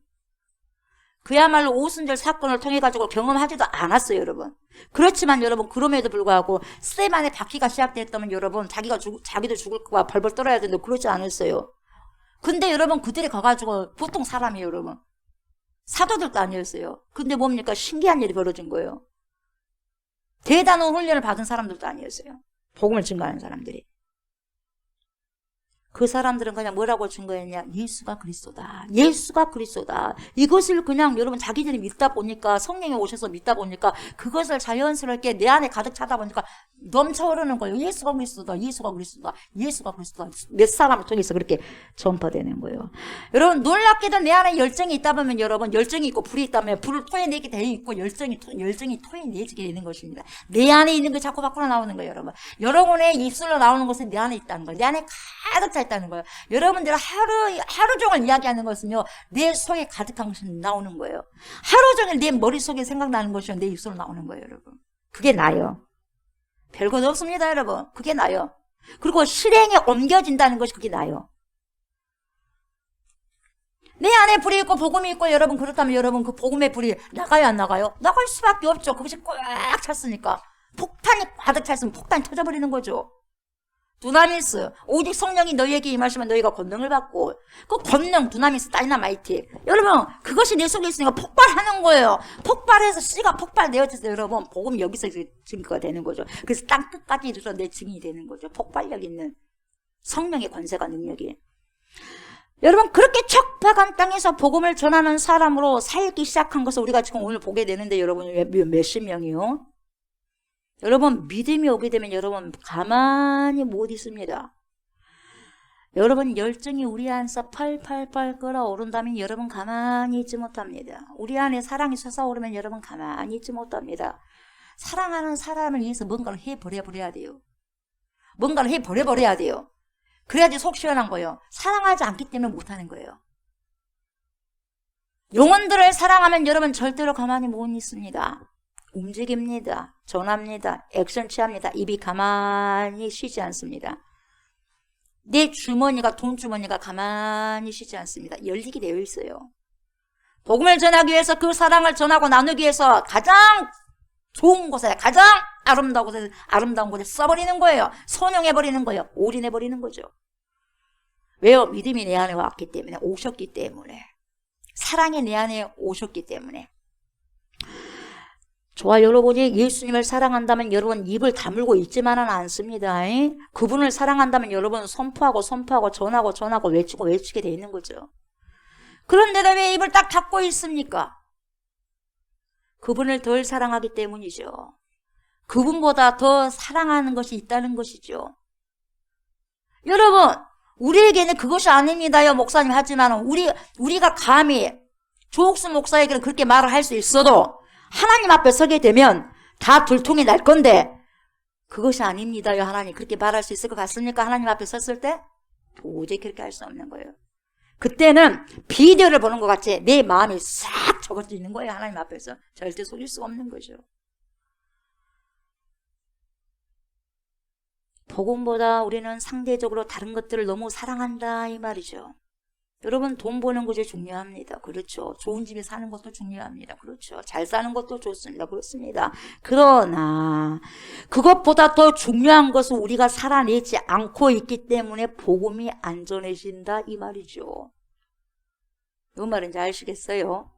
그야말로 오순절 사건을 통해 가지고 경험하지도 않았어요, 여러분. 그렇지만 여러분 그럼에도 불구하고 스테반의 바퀴가 시작됐다면 여러분 자기도 죽을 거가 벌벌 떨어야 되는데 그렇지 않았어요. 근데 여러분 그들이 가가지고 보통 사람이에요, 여러분. 사도들도 아니었어요. 근데 뭡니까? 신기한 일이 벌어진 거예요. 대단한 훈련을 받은 사람들도 아니었어요. 복음을 증거하는 사람들이. 그 사람들은 그냥 뭐라고 증거했냐? 예수가 그리스도다. 예수가 그리스도다. 이것을 그냥 여러분 자기들이 믿다 보니까 성령이 오셔서 믿다 보니까 그것을 자연스럽게 내 안에 가득 차다 보니까 넘쳐흐르는 거예요. 예수가 그리스도다. 예수가 그리스도다. 예수가 그리스도다. 몇 사람을 통해서 그렇게 전파되는 거예요. 여러분 놀랍게도 내 안에 열정이 있다 보면 여러분 열정이 있고 불이 있다면 불을 토해내게 되어 있고 열정이 토해내지게 되는 것입니다. 내 안에 있는 게 자꾸 밖으로 나오는 거예요, 여러분. 여러분의 입술로 나오는 것은 내 안에 있다는 거예요. 내 안에 가득 차 있다는 거예요. 여러분들 하루 종일 이야기하는 것은요, 내 속에 가득한 것이 나오는 거예요. 하루 종일 내 머릿속에 생각나는 것이 내 입술로 나오는 거예요, 여러분. 그게 나요. 별것 없습니다, 여러분. 그게 나요. 그리고 실행에 옮겨진다는 것이 그게 나요. 내 안에 불이 있고 복음이 있고 여러분 그렇다면 여러분 그 복음의 불이 나가요, 안 나가요? 나갈 수밖에 없죠. 그것이 꽉 찼으니까. 폭탄이 가득 찼으면 폭탄이 터져버리는 거죠. 두나미스, 오직 성령이 너희에게 임하시면 너희가 권능을 받고, 그 권능, 두나미스, 다이나마이트. 여러분, 그것이 내 속에 있으니까 폭발하는 거예요. 폭발해서 씨가 폭발되어져서 여러분, 복음이 여기서 증거가 되는 거죠. 그래서 땅 끝까지 이르러 내 증인이 되는 거죠. 폭발력 있는 성령의 권세가 능력이. 여러분, 그렇게 척박한 땅에서 복음을 전하는 사람으로 살기 시작한 것을 우리가 지금 오늘 보게 되는데, 여러분, 몇십 명이요? 여러분 믿음이 오게 되면 여러분 가만히 못 있습니다. 여러분 열정이 우리 안에서 펄펄펄 끓어오른다면 여러분 가만히 있지 못합니다. 우리 안에 사랑이 솟아오르면 여러분 가만히 있지 못합니다. 사랑하는 사람을 위해서 뭔가를 해버려야 돼요. 뭔가를 해버려야 돼요. 그래야지 속 시원한 거예요. 사랑하지 않기 때문에 못하는 거예요. 영혼들을 사랑하면 여러분 절대로 가만히 못 있습니다. 움직입니다. 전합니다. 액션 취합니다. 입이 가만히 쉬지 않습니다. 내 주머니가 돈 주머니가 가만히 쉬지 않습니다. 열리게 되어 있어요. 복음을 전하기 위해서 그 사랑을 전하고 나누기 위해서 가장 좋은 곳에 가장 아름다운 곳에 써버리는 거예요. 선용해버리는 거예요. 올인해버리는 거죠. 왜요? 믿음이 내 안에 왔기 때문에, 오셨기 때문에, 사랑이 내 안에 오셨기 때문에. 저와 여러분이 예수님을 사랑한다면 여러분 입을 다물고 있지만은 않습니다. 그분을 사랑한다면 여러분 선포하고 전하고 외치게 돼 있는 거죠. 그런데도 왜 입을 딱 닫고 있습니까? 그분을 덜 사랑하기 때문이죠. 그분보다 더 사랑하는 것이 있다는 것이죠. 여러분, 우리에게는 그것이 아닙니다요, 목사님. 하지만 우리가 감히 조옥수 목사에게는 그렇게 말을 할 수 있어도 하나님 앞에 서게 되면 다 들통이 날 건데 그것이 아닙니다요, 하나님. 그렇게 말할 수 있을 것 같습니까? 하나님 앞에 섰을 때? 도저히 그렇게 할 수 없는 거예요. 그때는 비디오를 보는 것 같이 내 마음이 싹 적어져 있는 거예요, 하나님 앞에서. 절대 속일 수가 없는 거죠. 복음보다 우리는 상대적으로 다른 것들을 너무 사랑한다 이 말이죠. 여러분, 돈 버는 것이 중요합니다. 그렇죠. 좋은 집에 사는 것도 중요합니다. 그렇죠. 잘 사는 것도 좋습니다. 그렇습니다. 그러나 그것보다 더 중요한 것은 우리가 살아내지 않고 있기 때문에 복음이 안 전해진다 이 말이죠. 무슨 말인지 아시겠어요?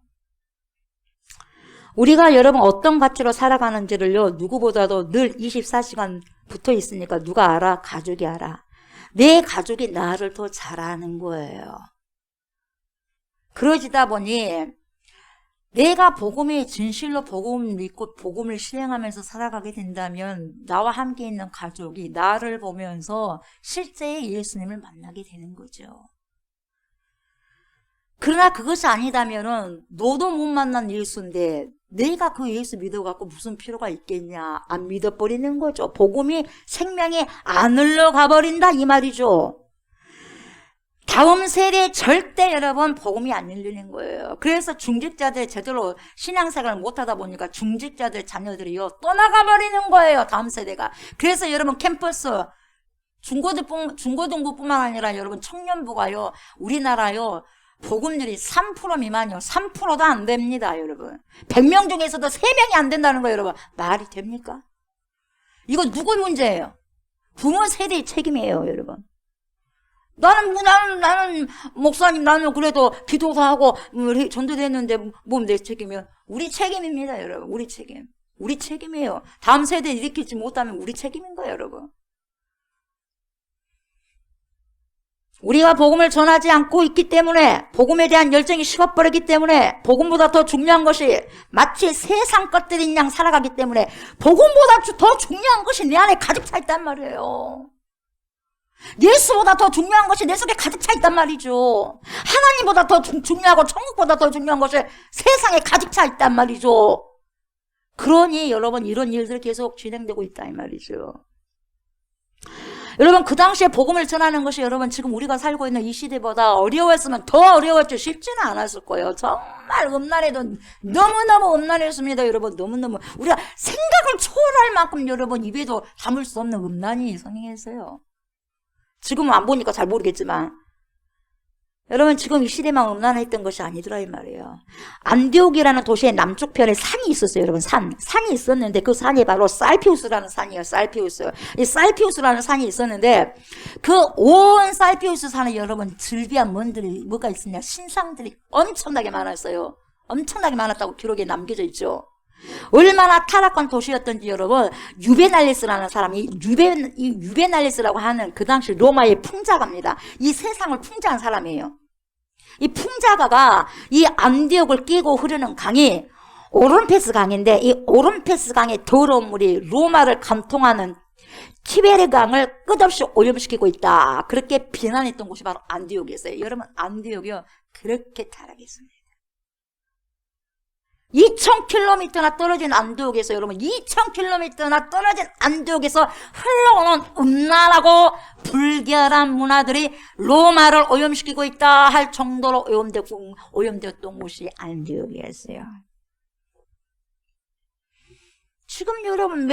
우리가 여러분 어떤 가치로 살아가는지를요, 누구보다도 늘 24시간 붙어 있으니까 누가 알아? 가족이 알아. 내 가족이 나를 더 잘 아는 거예요. 그러지다 보니 내가 복음의 진실로 복음을 믿고 복음을 실행하면서 살아가게 된다면 나와 함께 있는 가족이 나를 보면서 실제의 예수님을 만나게 되는 거죠. 그러나 그것이 아니다면은 너도 못 만난 예수인데 내가 그 예수 믿어갖고 무슨 필요가 있겠냐, 안 믿어버리는 거죠. 복음이 생명에 안 흘러가 버린다 이 말이죠. 다음 세대에 절대 여러분 복음이 안 열리는 거예요. 그래서 중직자들 제대로 신앙생활을 못하다 보니까 중직자들 자녀들이요 떠나가 버리는 거예요, 다음 세대가. 그래서 여러분 캠퍼스 중고등부뿐만 아니라 여러분 청년부가요, 우리나라요 복음률이 3% 미만이요. 3%도 안 됩니다, 여러분. 100명 중에서도 3명이 안 된다는 거예요, 여러분. 말이 됩니까? 이거 누구 문제예요? 부모 세대의 책임이에요, 여러분. 나는 목사님, 나는 그래도 기도도 하고 전도도 했는데 뭐 내 책임이요? 우리 책임입니다, 여러분. 우리 책임. 우리 책임이에요. 다음 세대에 일으키지 못하면 우리 책임인 거예요, 여러분. 우리가 복음을 전하지 않고 있기 때문에, 복음에 대한 열정이 식어버리기 때문에, 복음보다 더 중요한 것이 마치 세상 것들인 양 살아가기 때문에 복음보다 더 중요한 것이 내 안에 가득 차 있단 말이에요. 예수보다 더 중요한 것이 내 속에 가득 차 있단 말이죠. 하나님보다 더 중요하고 천국보다 더 중요한 것이 세상에 가득 차 있단 말이죠. 그러니 여러분 이런 일들이 계속 진행되고 있다 이 말이죠. 여러분 그 당시에 복음을 전하는 것이 여러분 지금 우리가 살고 있는 이 시대보다 어려웠으면 더 어려웠죠. 쉽지는 않았을 거예요. 정말 음란해도 너무너무 음란했습니다. 여러분 너무너무 우리가 생각을 초월할 만큼 여러분 입에도 담을 수 없는 음란이 성행했어요. 지금은 안 보니까 잘 모르겠지만 여러분 지금 이 시대만 음란했던 것이 아니더라 이 말이에요. 안디옥이라는 도시의 남쪽 편에 산이 있었어요. 여러분 산이 있었는데 그 산이 바로 살피우스라는 산이에요. 살피우스. 이 살피우스라는 산이 있었는데 그 온 살피우스 산에 여러분 즐비한 뭔들이 뭐가 있었냐, 신상들이 엄청나게 많았어요. 엄청나게 많았다고 기록에 남겨져 있죠. 얼마나 타락한 도시였던지 여러분, 유베날리스라는 사람이 유베날리스라고 하는 그 당시 로마의 풍자가입니다. 이 세상을 풍자한 사람이에요. 이 풍자가가 이 안디옥을 끼고 흐르는 강이 오름페스 강인데 이 오름페스 강의 더러운 물이 로마를 관통하는 티베르 강을 끝없이 오염시키고 있다. 그렇게 비난했던 곳이 바로 안디옥이었어요. 여러분 안디옥이요 그렇게 타락했습니다. 2000km나 떨어진 안디옥에서 여러분 2000km나 떨어진 안디옥에서 흘러오는 음란하고 불결한 문화들이 로마를 오염시키고 있다 할 정도로 오염되었던 곳이 안디옥이었어요. 지금 여러분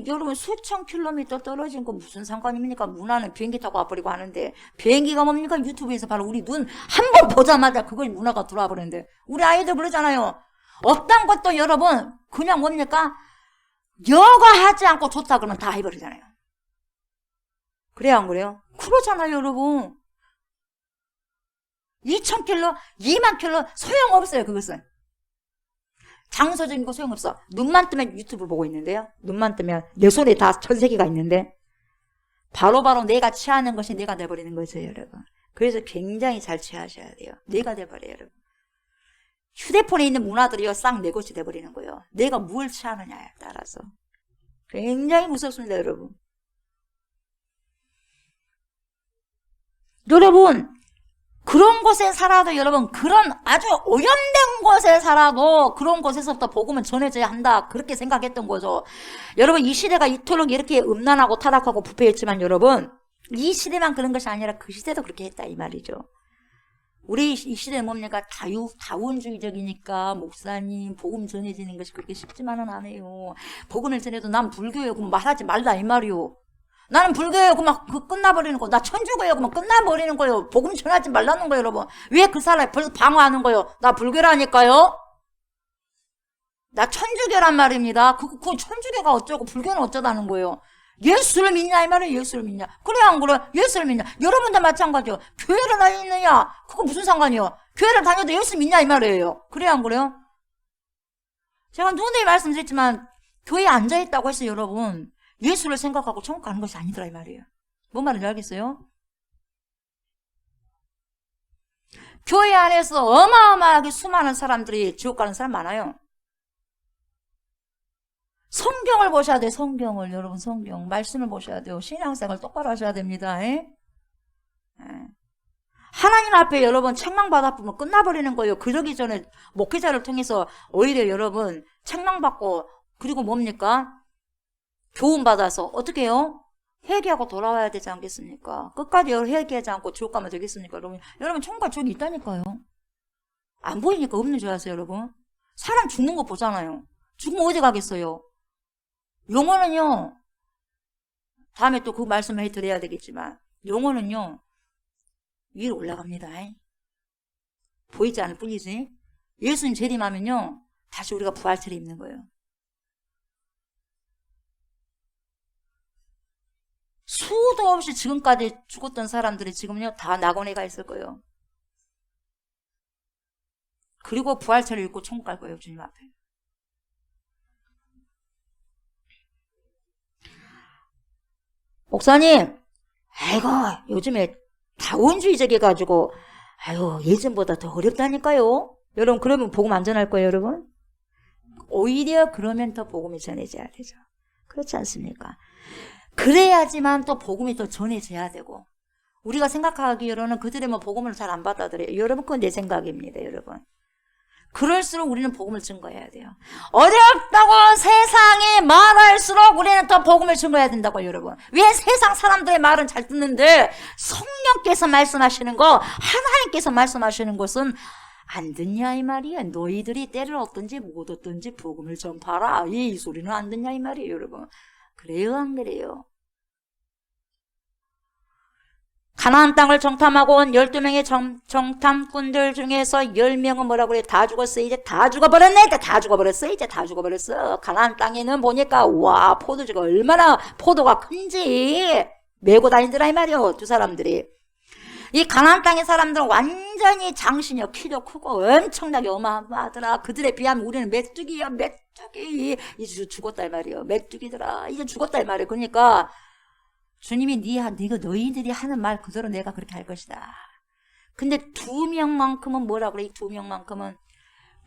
여러분 수천 킬로미터 떨어진 거 무슨 상관입니까? 문화는 비행기 타고 와버리고 하는데 비행기가 뭡니까? 유튜브에서 바로 우리 눈 한 번 보자마자 그걸 문화가 들어와 버리는데 우리 아이들 그러잖아요. 어떤 것도 여러분 그냥 뭡니까? 여가 하지 않고 좋다 그러면 다 해버리잖아요. 그래요 안 그래요? 그러잖아요 여러분. 2000km, 2만 km 소용없어요 그것은. 장소적인 거 소용없어. 눈만 뜨면 유튜브 보고 있는데요. 눈만 뜨면 내 손에 다 전 세계가 있는데 바로바로 내가 취하는 것이 내가 돼버리는 거죠 여러분. 그래서 굉장히 잘 취하셔야 돼요. 뇌가 돼버려요, 여러분. 휴대폰에 있는 문화들이요, 싹 내 것이 돼버리는 거예요. 내가 뭘 취하느냐에 따라서. 굉장히 무섭습니다, 여러분. 여러분, 그런 곳에 살아도 여러분, 그런 아주 오염된 곳에 살아도 그런 곳에서부터 복음은 전해져야 한다. 그렇게 생각했던 거죠. 여러분, 이 시대가 이토록 이렇게 음란하고 타락하고 부패했지만 여러분, 이 시대만 그런 것이 아니라 그 시대도 그렇게 했다 이 말이죠. 우리 이 시대는 뭡니까? 다원주의적이니까 목사님 복음 전해지는 것이 그렇게 쉽지만은 않아요. 복음을 전해도 난 불교예요. 그럼 말하지 말라 이 말이요. 나는 불교예요. 그만 끝나버리는 거. 나 천주교예요. 그만 끝나버리는 거예요. 복음 전하지 말라는 거예요, 여러분. 왜 그 사람이 방어하는 거예요? 나 불교라니까요. 나 천주교란 말입니다. 그 천주교가 어쩌고 불교는 어쩌다는 거예요. 예수를 믿냐 이 말이에요. 예수를 믿냐. 그래 안 그래? 예수를 믿냐. 여러분도 마찬가지요. 교회를 다니느냐 그거 무슨 상관이요. 교회를 다녀도 예수 믿냐 이 말이에요. 그래 안 그래요? 제가 누누이 말씀드렸지만 교회에 앉아있다고 해서 여러분 예수를 생각하고 천국 가는 것이 아니더라 이 말이에요. 뭔 말인지 알겠어요? 교회 안에서 어마어마하게 수많은 사람들이 지옥 가는 사람 많아요. 성경을 보셔야 돼요. 성경을. 여러분 성경. 말씀을 보셔야 돼요. 신앙생활 똑바로 하셔야 됩니다. 하나님 앞에 여러분 책망받아 보면 끝나버리는 거예요. 그러기 전에 목회자를 통해서 오히려 여러분 책망받고 그리고 뭡니까? 교훈받아서 어떻게 해요? 회개하고 돌아와야 되지 않겠습니까? 끝까지 회개하지 않고 지옥 가면 되겠습니까? 여러분 천국과 지옥이 있다니까요. 안 보이니까 없는 줄 아세요 여러분? 사람 죽는 거 보잖아요. 죽으면 어디 가겠어요? 영혼은요, 다음에 또 그 말씀을 해드려야 되겠지만, 영혼은요, 위로 올라갑니다. 보이지 않을 뿐이지. 예수님 재림하면요, 다시 우리가 부활체를 입는 거예요. 수도 없이 지금까지 죽었던 사람들이 지금요, 다 낙원에 가 있을 거예요. 그리고 부활체를 입고 천국 갈 거예요, 주님 앞에. 목사님, 아이고, 요즘에 다원주의적이가지고, 아이고, 예전보다 더 어렵다니까요? 여러분, 그러면 복음 안 전할 거예요, 여러분? 오히려 그러면 더 복음이 전해져야 되죠. 그렇지 않습니까? 그래야지만 또 복음이 더 전해져야 되고, 우리가 생각하기로는 그들이 뭐 복음을 잘 안 받아들여요. 여러분, 그건 내 생각입니다, 여러분. 그럴수록 우리는 복음을 증거해야 돼요. 어렵다고 세상이 말할수록 우리는 더 복음을 증거해야 된다고 여러분. 왜 세상 사람들의 말은 잘 듣는데 성령께서 말씀하시는 거 하나님께서 말씀하시는 것은 안 듣냐 이 말이야. 너희들이 때를 얻든지 못 얻든지 복음을 전파라. 이 소리는 안 듣냐 이 말이에요 여러분. 그래요 안 그래요? 가나안 땅을 정탐하고 온 12명의 정탐꾼들 중에서 10명은 뭐라고 그래? 다 죽었어. 이제 다 죽어버렸네. 다 죽어버렸어. 이제 다 죽어버렸어. 가나안 땅에는 보니까 와 포도주가 얼마나 포도가 큰지 메고 다니더라 이 말이요. 두 사람들이. 이 가나안 땅의 사람들은 완전히 장신이요. 키도 크고 엄청나게 어마어마하더라. 그들에 비하면 우리는 메뚜기야. 메뚜기. 이제 죽었다 이 말이요. 메뚜기더라. 이제 죽었다 이 말이요. 그러니까 주님이 너희들이 하는 말 그대로 내가 그렇게 할 것이다. 근데 2명만큼은 뭐라 그래? 이 2명만큼은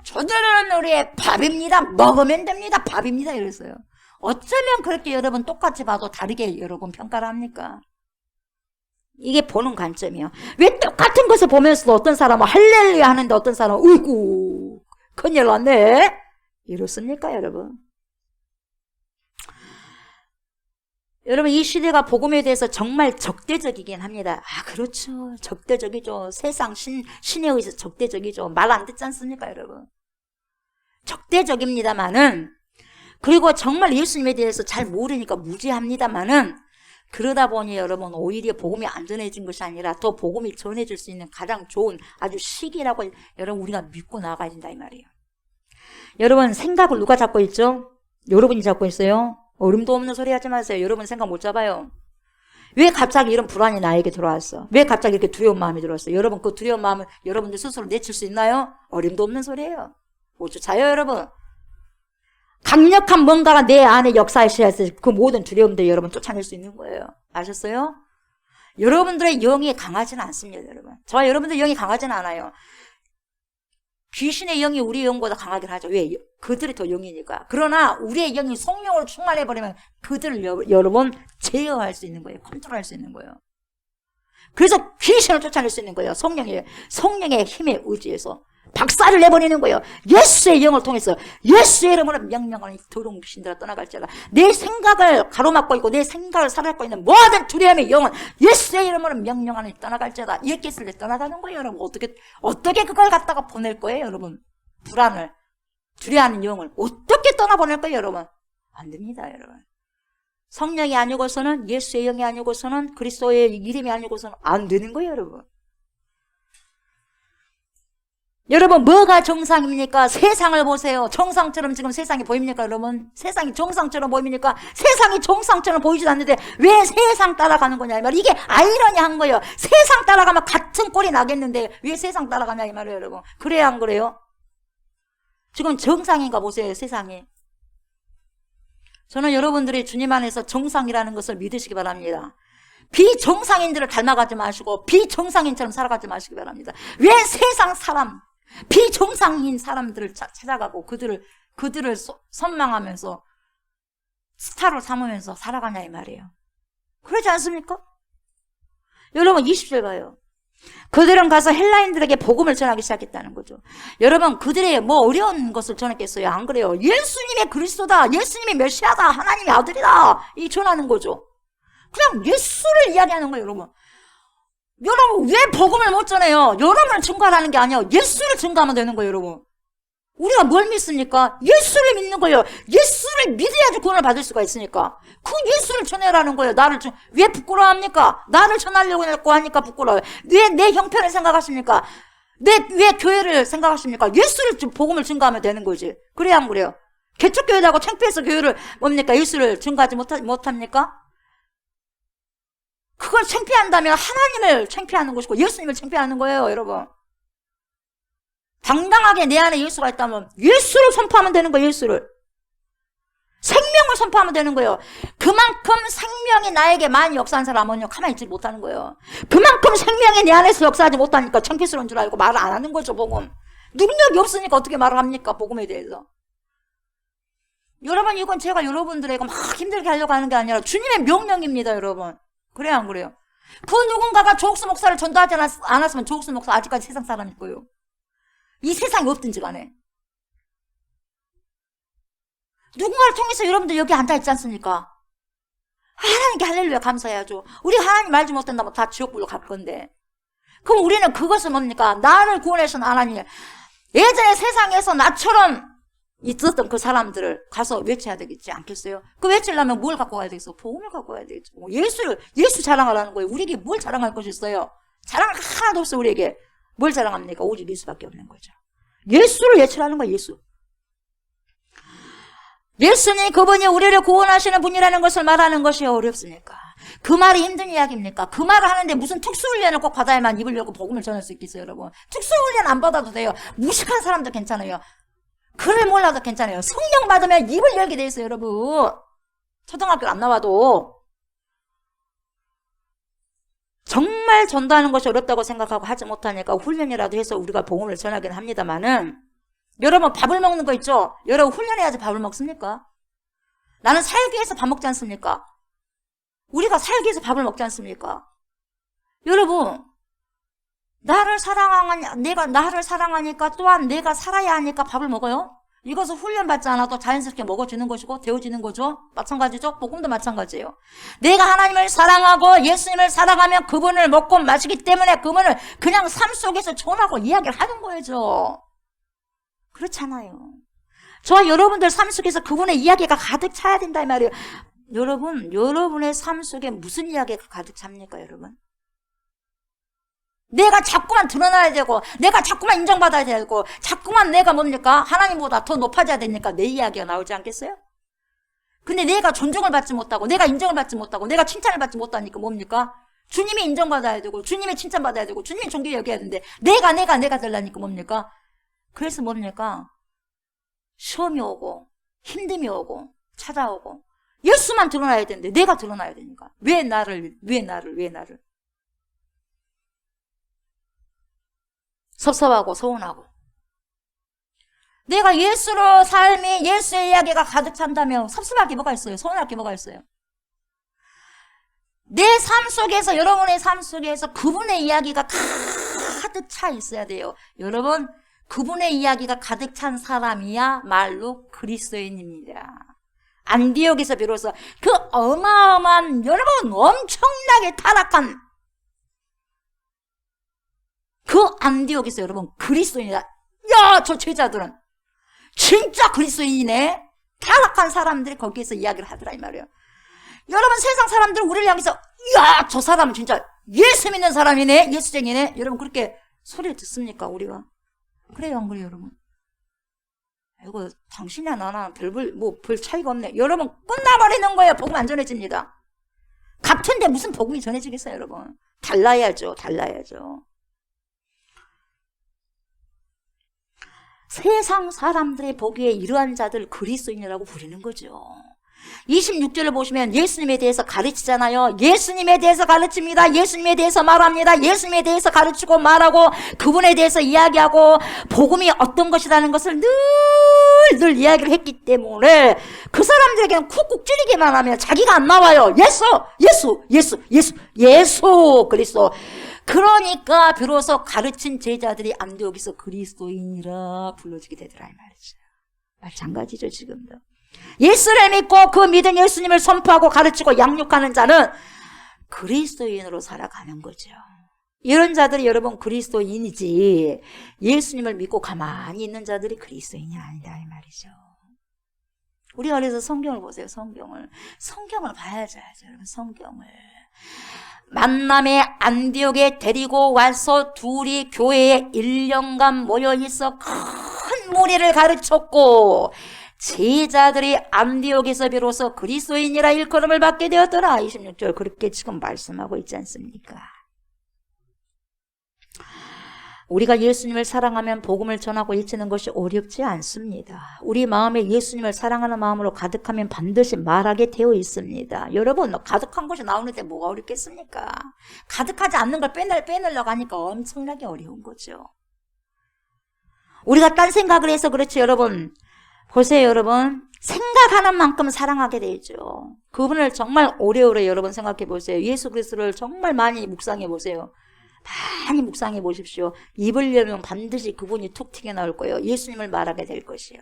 저들은 우리의 밥입니다. 먹으면 됩니다. 밥입니다. 이랬어요. 어쩌면 그렇게 여러분 똑같이 봐도 다르게 여러분 평가를 합니까? 이게 보는 관점이요. 왜 똑같은 것을 보면서도 어떤 사람은 할렐루야 하는데 어떤 사람은 으이구 큰일 났네. 이렇습니까 여러분? 여러분 이 시대가 복음에 대해서 정말 적대적이긴 합니다. 아 그렇죠. 적대적이죠. 세상 신에 의해서 적대적이죠. 말 안 듣지 않습니까 여러분? 적대적입니다마는 그리고 정말 예수님에 대해서 잘 모르니까 무지합니다마는 그러다 보니 여러분 오히려 복음이 안 전해진 것이 아니라 더 복음이 전해질 수 있는 가장 좋은 아주 시기라고 여러분 우리가 믿고 나가야 된다 이 말이에요. 여러분 생각을 누가 잡고 있죠? 여러분이 잡고 있어요. 어림도 없는 소리 하지 마세요. 여러분 생각 못 잡아요. 왜 갑자기 이런 불안이 나에게 들어왔어? 왜 갑자기 이렇게 두려운 마음이 들어왔어? 여러분 그 두려운 마음을 여러분들 스스로 내칠 수 있나요? 어림도 없는 소리예요. 못 쫓아요 여러분. 강력한 뭔가가 내 안에 역사하셔야 그 모든 두려움들 여러분 쫓아낼 수 있는 거예요. 아셨어요? 여러분들의 영이 강하지는 않습니다, 여러분. 저와 여러분들 영이 강하지는 않아요. 귀신의 영이 우리 영보다 강하긴 하죠. 왜? 그들이 더 영이니까. 그러나 우리의 영이 성령으로 충만해버리면 그들을 여러분 제어할 수 있는 거예요. 컨트롤할 수 있는 거예요. 그래서 귀신을 쫓아낼 수 있는 거예요. 성령의 힘에 의지해서 박살을 내버리는 거예요. 예수의 영을 통해서 예수의 이름으로 명령하는 더러운 귀신들아 떠나갈지어다. 내 생각을 가로막고 있고 내 생각을 살아가고 있는 모든 두려움의 영은 예수의 이름으로 명령하는 떠나갈지어다. 이렇게 했을 때 떠나가는 거예요. 여러분 어떻게 그걸 갖다가 보낼 거예요. 여러분 불안을 두려워하는 영을 어떻게 떠나보낼 거예요. 여러분 안 됩니다. 여러분 성령이 아니고서는 예수의 영이 아니고서는 그리스도의 이름이 아니고서는 안 되는 거예요. 여러분 뭐가 정상입니까? 세상을 보세요. 정상처럼 지금 세상이 보입니까? 여러분 세상이 정상처럼 보입니까? 세상이 정상처럼 보이지도 않는데 왜 세상 따라가는 거냐 이 말이에요. 이게 아이러니한 거예요. 세상 따라가면 같은 꼴이 나겠는데 왜 세상 따라가냐 이 말이에요. 여러분 그래야 안 그래요? 지금 정상인가 보세요. 세상이. 저는 여러분들이 주님 안에서 정상이라는 것을 믿으시기 바랍니다. 비정상인들을 닮아가지 마시고 비정상인처럼 살아가지 마시기 바랍니다. 왜 세상 사람 비정상인 사람들을 찾아가고 그들을 선망하면서 스타로 삼으면서 살아가냐 이 말이에요. 그러지 않습니까? 여러분 20절 봐요. 그들은 가서 헬라인들에게 복음을 전하기 시작했다는 거죠. 여러분 그들의 뭐 어려운 것을 전했겠어요? 안 그래요? 예수님이 그리스도다, 예수님이 메시아다, 하나님의 아들이다 이 전하는 거죠. 그냥 예수를 이야기하는 거예요. 여러분 왜 복음을 못 전해요? 여러분을 증거하라는 게 아니에요. 예수를 증거하면 되는 거예요. 여러분 우리가 뭘 믿습니까? 예수를 믿는 거예요. 예수를 믿어야지 구원을 받을 수가 있으니까 그 예수를 전해라는 거예요. 왜 부끄러워합니까? 나를 전하려고 하니까 부끄러워요. 왜 내 형편을 생각하십니까? 왜 교회를 생각하십니까? 예수를 복음을 증거하면 되는 거지. 그래야 안 그래요? 개척교회라고 창피해서 교회를 뭡니까? 예수를 증거하지 못합니까? 그걸 창피한다면 하나님을 창피하는 것이고 예수님을 창피하는 거예요. 여러분 당당하게 내 안에 예수가 있다면 예수를 선포하면 되는 거예요. 예수를 생명을 선포하면 되는 거예요. 그만큼 생명이 나에게 많이 역사한 사람은요 가만히 있지 못하는 거예요. 그만큼 생명이 내 안에서 역사하지 못하니까 창피스러운 줄 알고 말을 안 하는 거죠. 복음 능력이 없으니까 어떻게 말을 합니까? 복음에 대해서. 여러분 이건 제가 여러분들에게 막 힘들게 하려고 하는 게 아니라 주님의 명령입니다. 여러분 그래요 안 그래요? 그 누군가가 조옥수 목사를 전도하지 않았으면 조옥수 목사 아직까지 세상 사람일 거예요. 이 세상이 없든지 간에 누군가를 통해서 여러분들 여기 앉아있지 않습니까? 하나님께 할렐루야 감사해야죠. 우리 하나님 말지 못한다면 다 지옥불로 갈 건데 그럼 우리는 그것은 뭡니까? 나를 구원하신 하나님 예전에 세상에서 나처럼 있었던 그 사람들을 가서 외쳐야 되겠지 않겠어요? 그 외치려면 뭘 갖고 가야 되겠어? 복음을 갖고 가야 되겠죠. 예수 자랑하라는 거예요. 우리에게 뭘 자랑할 것이 있어요? 자랑 하나도 없어. 우리에게 뭘 자랑합니까? 오직 예수밖에 없는 거죠. 예수를 외치라는 거예요. 예수님 그분이 우리를 구원하시는 분이라는 것을 말하는 것이 어렵습니까? 그 말이 힘든 이야기입니까? 그 말을 하는데 무슨 특수훈련을 꼭 받아야만 입으려고 복음을 전할 수 있겠어요? 여러분 특수훈련 안 받아도 돼요. 무식한 사람도 괜찮아요. 글을 몰라도 괜찮아요. 성령 받으면 입을 열게 돼 있어요. 여러분 초등학교 안 나와도 정말 전도하는 것이 어렵다고 생각하고 하지 못하니까 훈련이라도 해서 우리가 복음을 전하긴 합니다만은 여러분 밥을 먹는 거 있죠? 여러분 훈련해야지 밥을 먹습니까? 나는 살기 위해서 밥 먹지 않습니까? 우리가 살기 위해서 밥을 먹지 않습니까? 여러분 내가 나를 사랑하니까 또한 내가 살아야 하니까 밥을 먹어요? 이것은 훈련받지 않아도 자연스럽게 먹어지는 것이고 되어지는 거죠. 마찬가지죠. 복음도 마찬가지예요. 내가 하나님을 사랑하고 예수님을 사랑하면 그분을 먹고 마시기 때문에 그분을 그냥 삶 속에서 전하고 이야기를 하는 거죠. 그렇잖아요. 저와 여러분들 삶 속에서 그분의 이야기가 가득 차야 된다 이 말이에요. 여러분의 삶 속에 무슨 이야기가 가득 찹니까 여러분? 내가 자꾸만 드러나야 되고 내가 자꾸만 인정받아야 되고 자꾸만 내가 뭡니까? 하나님보다 더 높아져야 되니까 내 이야기가 나오지 않겠어요? 근데 내가 존중을 받지 못하고 내가 인정을 받지 못하고 내가 칭찬을 받지 못하니까 뭡니까? 주님이 인정받아야 되고 주님이 칭찬받아야 되고 주님이 존귀 여겨야 되는데 내가 되려니까 뭡니까? 그래서 뭡니까? 시험이 오고 힘듦이 오고 찾아오고 예수만 드러나야 되는데 내가 드러나야 되니까 왜 나를 섭섭하고 서운하고. 내가 예수로 삶이 예수의 이야기가 가득 찬다면 섭섭할 게 뭐가 있어요? 서운할 게 뭐가 있어요? 내 삶 속에서, 여러분의 삶 속에서 그분의 이야기가 가득 차 있어야 돼요. 여러분, 그분의 이야기가 가득 찬 사람이야 말로 그리스도인입니다. 안디옥에서 비로소 그 어마어마한, 여러분 엄청나게 타락한 그 안디옥에서 여러분 그리스도인이다. 야, 저 제자들은 진짜 그리스도인이네. 타락한 사람들이 거기에서 이야기를 하더라 이 말이에요. 여러분, 세상 사람들은 우리를 향해서 야, 저 사람은 진짜 예수 믿는 사람이네, 예수쟁이네. 여러분 그렇게 소리를 듣습니까 우리가? 그래요 안 그래요 여러분? 이거 당신이나 나나 별 차이가 없네. 여러분 끝나버리는 거예요. 복음 안 전해집니다. 같은데 무슨 복음이 전해지겠어요 여러분? 달라야죠. 세상 사람들의 보기에 이러한 자들 그리스도인이라고 부르는 거죠. 26절을 보시면 예수님에 대해서 가르치잖아요. 예수님에 대해서 가르칩니다. 예수님에 대해서 말합니다. 예수님에 대해서 가르치고 말하고 그분에 대해서 이야기하고 복음이 어떤 것이라는 것을 늘 이야기를 했기 때문에 그 사람들에게는 쿡쿡 찌르기만 하면 자기가 안 나와요. 예수 그리스도. 그러니까 비로소 가르친 제자들이 안디옥에서 그리스도인이라 불러지게 되더라 이 말이죠. 마찬가지죠 지금도. 예수를 믿고 그 믿은 예수님을 선포하고 가르치고 양육하는 자는 그리스도인으로 살아가는 거죠. 이런 자들이 여러분 그리스도인이지, 예수님을 믿고 가만히 있는 자들이 그리스도인이 아니다 이 말이죠. 우리가 그래서 성경을 보세요. 성경을 봐야죠 여러분. 성경을 만남의 안디옥에 데리고 와서 둘이 교회에 1년간 모여 있어 큰 무리를 가르쳤고 제자들이 안디옥에서 비로소 그리스도인이라 일컬음을 받게 되었더라. 26절 그렇게 지금 말씀하고 있지 않습니까? 우리가 예수님을 사랑하면 복음을 전하고 일치는 것이 어렵지 않습니다. 우리 마음에 예수님을 사랑하는 마음으로 가득하면 반드시 말하게 되어 있습니다. 여러분, 가득한 것이 나오는데 뭐가 어렵겠습니까? 가득하지 않는 걸 빼내려고 하니까 엄청나게 어려운 거죠. 우리가 딴 생각을 해서 그렇지 여러분. 보세요 여러분. 생각하는 만큼 사랑하게 되죠. 그분을 정말 오래오래 여러분 생각해 보세요. 예수 그리스도를 정말 많이 묵상해 보세요. 많이 묵상해 보십시오. 입을 열면 반드시 그분이 툭 튀겨 나올 거예요. 예수님을 말하게 될 것이요.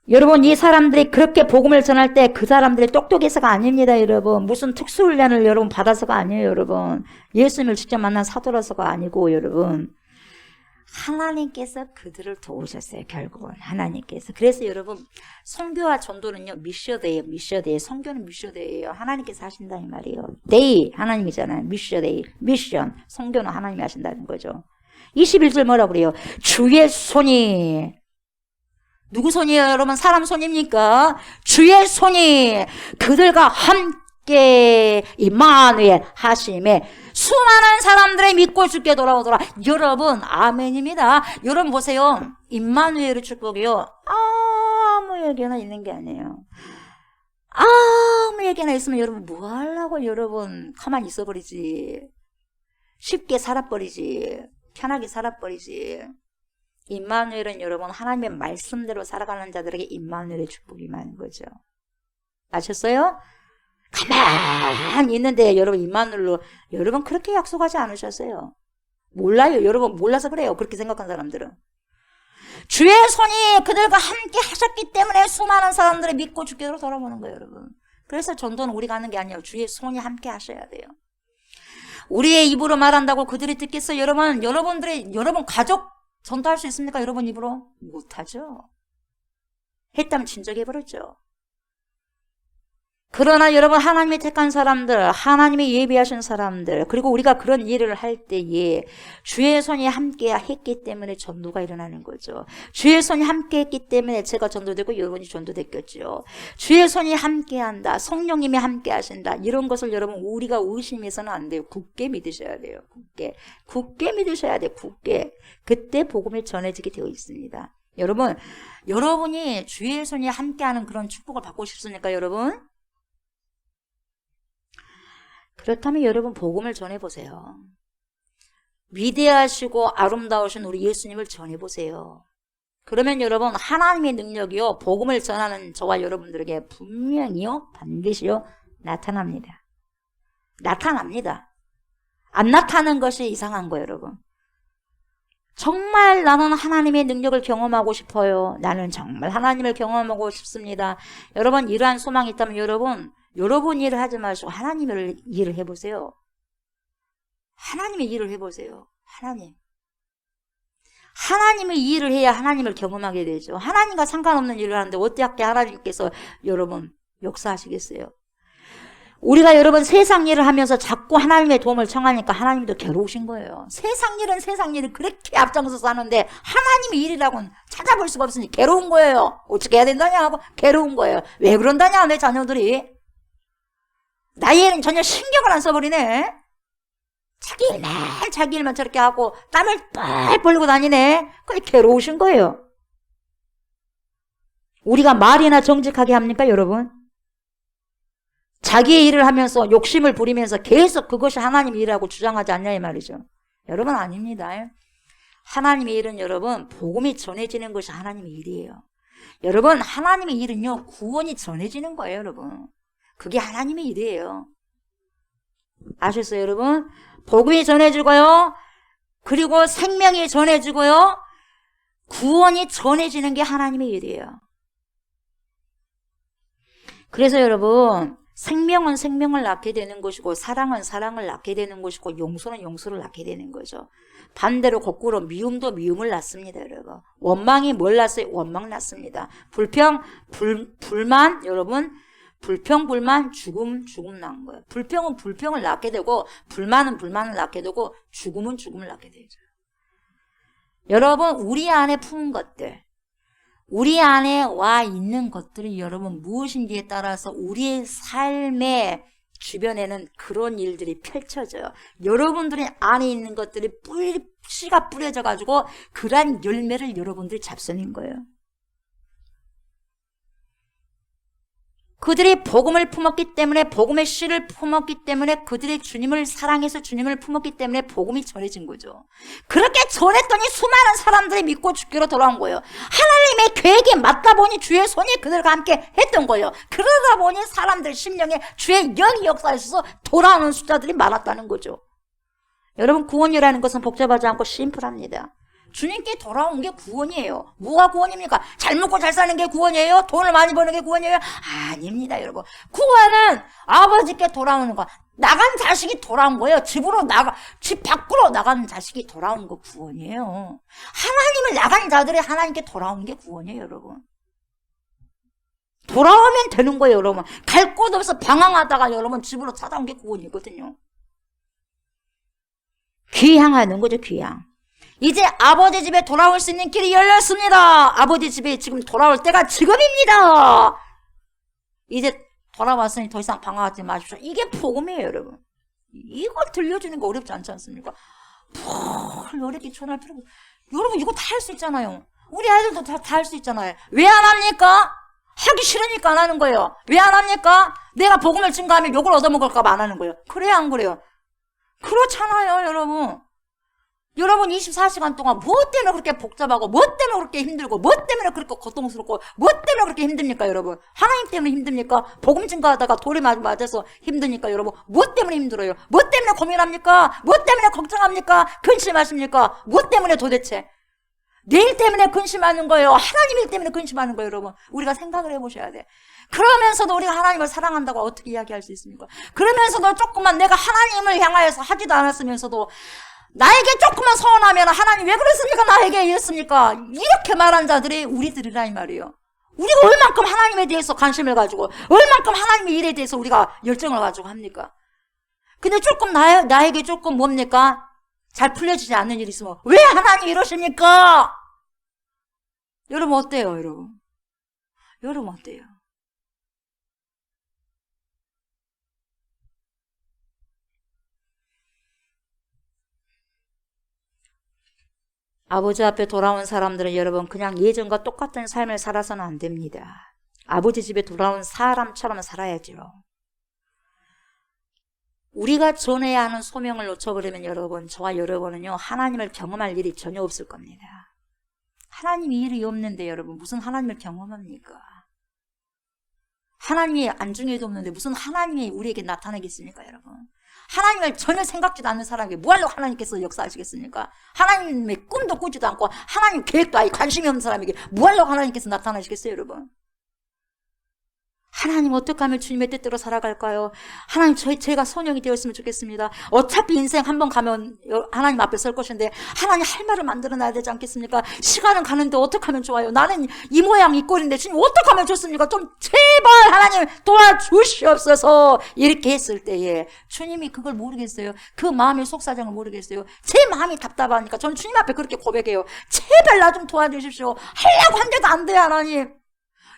여러분, 이 사람들이 그렇게 복음을 전할 때 그 사람들이 똑똑해서가 아닙니다, 여러분. 무슨 특수훈련을 여러분 받아서가 아니에요, 여러분. 예수님을 직접 만난 사도라서가 아니고, 여러분. 하나님께서 그들을 도우셨어요, 결국은. 하나님께서. 그래서 여러분, 선교와 전도는요, 미셔데이에요, 미셔데이. 선교는 미셔데이예요. 하나님께서 하신다, 이 말이에요. 데이, 하나님이잖아요. 미셔데이. 미션. 선교는 하나님이 하신다는 거죠. 21절 뭐라고 그래요? 주의 손이. 누구 손이에요, 여러분? 사람 손입니까? 주의 손이 그들과 함께 임마누엘 하심에 수많은 사람들의 믿고 죽게 돌아오더라. 여러분, 아멘입니다. 여러분 보세요. 임마누엘의 축복이요. 아무에게나 있는 게 아니에요. 아무에게나 있으면 여러분 뭐 하려고 여러분 가만히 있어버리지. 쉽게 살아버리지. 편하게 살아버리지. 임마누엘은 여러분 하나님의 말씀대로 살아가는 자들에게 임마누엘의 축복이 많은 거죠. 아셨어요? 가만히 있는데 여러분 임마누엘로 여러분 그렇게 약속하지 않으셨어요. 몰라요. 여러분 몰라서 그래요. 그렇게 생각한 사람들은. 주의 손이 그들과 함께 하셨기 때문에 수많은 사람들이 믿고 죽게 돌아보는 거예요, 여러분. 그래서 전도는 우리가 하는 게 아니에요. 주의 손이 함께 하셔야 돼요. 우리의 입으로 말한다고 그들이 듣겠어요? 여러분 가족 전도할 수 있습니까? 여러분 입으로? 못하죠. 했다면 진적해버렸죠. 그러나 여러분 하나님이 택한 사람들, 하나님이 예비하신 사람들, 그리고 우리가 그런 일을 할 때에 주의 손이 함께 했기 때문에 전도가 일어나는 거죠. 주의 손이 함께 했기 때문에 제가 전도되고 여러분이 전도됐겠죠. 주의 손이 함께 한다. 성령님이 함께 하신다. 이런 것을 여러분 우리가 의심해서는 안 돼요. 굳게 믿으셔야 돼요. 굳게 믿으셔야 돼요. 굳게. 그때 복음이 전해지게 되어 있습니다. 여러분, 여러분이 주의 손이 함께하는 그런 축복을 받고 싶습니까, 여러분? 그렇다면 여러분 복음을 전해보세요. 위대하시고 아름다우신 우리 예수님을 전해보세요. 그러면 여러분 하나님의 능력이요 복음을 전하는 저와 여러분들에게 분명히요 반드시요 나타납니다. 나타납니다. 안 나타나는 것이 이상한 거예요, 여러분. 정말 나는 하나님의 능력을 경험하고 싶어요. 나는 정말 하나님을 경험하고 싶습니다. 여러분 이러한 소망이 있다면 여러분 일을 하지 마시고 하나님의 일을 해보세요. 하나님의 일을 해보세요. 하나님의 일을 해야 하나님을 경험하게 되죠. 하나님과 상관없는 일을 하는데 어떻게 하나님께서 여러분 역사하시겠어요? 우리가 여러분 세상 일을 하면서 자꾸 하나님의 도움을 청하니까 하나님도 괴로우신 거예요. 세상 일은 그렇게 앞장서서 하는데 하나님의 일이라고는 찾아볼 수가 없으니 괴로운 거예요. 어떻게 해야 된다냐 하고 괴로운 거예요. 왜 그런다냐 내 자녀들이. 나의 일은 전혀 신경을 안 써버리네. 자기 일만 저렇게 하고 땀을 뻘 벌고 다니네. 그게 괴로우신 거예요. 우리가 말이나 정직하게 합니까 여러분? 자기의 일을 하면서 욕심을 부리면서 계속 그것이 하나님의 일이라고 주장하지 않냐 이 말이죠. 여러분 아닙니다. 하나님의 일은 여러분 복음이 전해지는 것이 하나님의 일이에요. 여러분 하나님의 일은요 구원이 전해지는 거예요 여러분. 그게 하나님의 일이에요. 아셨어요 여러분? 복음이 전해지고요. 그리고 생명이 전해지고요. 구원이 전해지는 게 하나님의 일이에요. 그래서 여러분 생명은 생명을 낳게 되는 것이고 사랑은 사랑을 낳게 되는 것이고 용서는 용서를 낳게 되는 거죠. 반대로 거꾸로 미움도 미움을 낳습니다 여러분. 원망이 뭘 낳았어요? 원망 낳습니다. 불만 여러분 불평, 불만, 죽음 낳은 거예요. 불평은 불평을 낳게 되고 불만은 불만을 낳게 되고 죽음은 죽음을 낳게 되죠. 여러분 우리 안에 품은 것들 우리 안에 와 있는 것들이 여러분 무엇인지에 따라서 우리의 삶의 주변에는 그런 일들이 펼쳐져요. 여러분들의 안에 있는 것들이 씨가 뿌려져 가지고 그러한 열매를 여러분들이 잡숴낸 거예요. 그들이 복음을 품었기 때문에 복음의 씨를 품었기 때문에 그들이 주님을 사랑해서 주님을 품었기 때문에 복음이 전해진 거죠. 그렇게 전했더니 수많은 사람들이 믿고 죽기로 돌아온 거예요. 하나님의 계획에 맞다 보니 주의 손이 그들과 함께 했던 거예요. 그러다 보니 사람들 심령에 주의 영이 역사하셔서 돌아오는 숫자들이 많았다는 거죠. 여러분 구원이라는 것은 복잡하지 않고 심플합니다. 주님께 돌아온 게 구원이에요. 뭐가 구원입니까? 잘 먹고 잘 사는 게 구원이에요? 돈을 많이 버는 게 구원이에요? 아닙니다 여러분. 구원은 아버지께 돌아오는 거. 나간 자식이 돌아온 거예요. 집 밖으로 나간 자식이 돌아온 거 구원이에요. 하나님을 나간 자들이 하나님께 돌아오는 게 구원이에요 여러분. 돌아오면 되는 거예요 여러분. 갈 곳 없어 방황하다가 여러분 집으로 찾아온 게 구원이거든요. 귀향하는 거죠 귀향. 이제 아버지 집에 돌아올 수 있는 길이 열렸습니다. 아버지 집에 지금 돌아올 때가 지금입니다. 이제 돌아왔으니 더 이상 방황하지 마십시오. 이게 복음이에요 여러분. 이걸 들려주는 거 어렵지 않지 않습니까? 어렵게 전할 필요가 여러분 이거 다 할 수 있잖아요. 우리 아이들도 다 할 수 있잖아요. 왜 안 합니까? 하기 싫으니까 안 하는 거예요. 왜 안 합니까? 내가 복음을 증거하면 욕을 얻어먹을까 봐 안 하는 거예요. 그래요 안 그래요? 그렇잖아요 여러분. 여러분 24시간 동안 무엇 때문에 그렇게 복잡하고 무엇 때문에 그렇게 힘들고 무엇 때문에 그렇게 고통스럽고 무엇 때문에 그렇게 힘듭니까 여러분? 하나님 때문에 힘듭니까? 복음 증거하다가 돌에 맞아서 힘드니까 여러분 무엇 때문에 힘들어요? 무엇 때문에 고민합니까? 무엇 때문에 걱정합니까? 근심하십니까? 무엇 때문에 도대체? 내일 때문에 근심하는 거예요? 하나님 일 때문에 근심하는 거예요 여러분? 우리가 생각을 해보셔야 돼. 그러면서도 우리가 하나님을 사랑한다고 어떻게 이야기할 수 있습니까? 그러면서도 조금만 내가 하나님을 향하여서 하지도 않았으면서도 나에게 조금만 서운하면 하나님 왜 그랬습니까? 나에게 이랬습니까? 이렇게 말한 자들이 우리들이라 이 말이에요. 우리가 얼만큼 하나님에 대해서 관심을 가지고 얼만큼 하나님의 일에 대해서 우리가 열정을 가지고 합니까? 근데 조금 나에게 조금 뭡니까? 잘 풀려지지 않는 일이 있으면 왜 하나님 이러십니까? 여러분 어때요 여러분? 여러분 어때요? 아버지 앞에 돌아온 사람들은 여러분 그냥 예전과 똑같은 삶을 살아서는 안 됩니다. 아버지 집에 돌아온 사람처럼 살아야죠. 우리가 전해야 하는 소명을 놓쳐버리면 여러분, 저와 여러분은요, 하나님을 경험할 일이 전혀 없을 겁니다. 하나님이 일이 없는데 여러분, 무슨 하나님을 경험합니까? 하나님이 안중에도 없는데 무슨 하나님이 우리에게 나타나겠습니까, 여러분? 하나님을 전혀 생각지도 않는 사람에게 뭐하러 하나님께서 역사하시겠습니까? 하나님의 꿈도 꾸지도 않고 하나님 계획도 아예 관심이 없는 사람에게 뭐하러 하나님께서 나타나시겠어요, 여러분? 하나님 어떻게 하면 주님의 뜻대로 살아갈까요? 하나님 제가 선영이 되었으면 좋겠습니다. 어차피 인생 한번 가면 하나님 앞에 설 것인데 하나님 할 말을 만들어놔야 되지 않겠습니까? 시간은 가는데 어떻게 하면 좋아요? 나는 이 모양 이 꼴인데 주님 어떻게 하면 좋습니까? 좀 제발 하나님 도와주시옵소서. 이렇게 했을 때에 주님이 그걸 모르겠어요. 그 마음의 속사정을 모르겠어요. 제 마음이 답답하니까 저는 주님 앞에 그렇게 고백해요. 제발 나 좀 도와주십시오. 하려고 한데도 안 돼요, 하나님.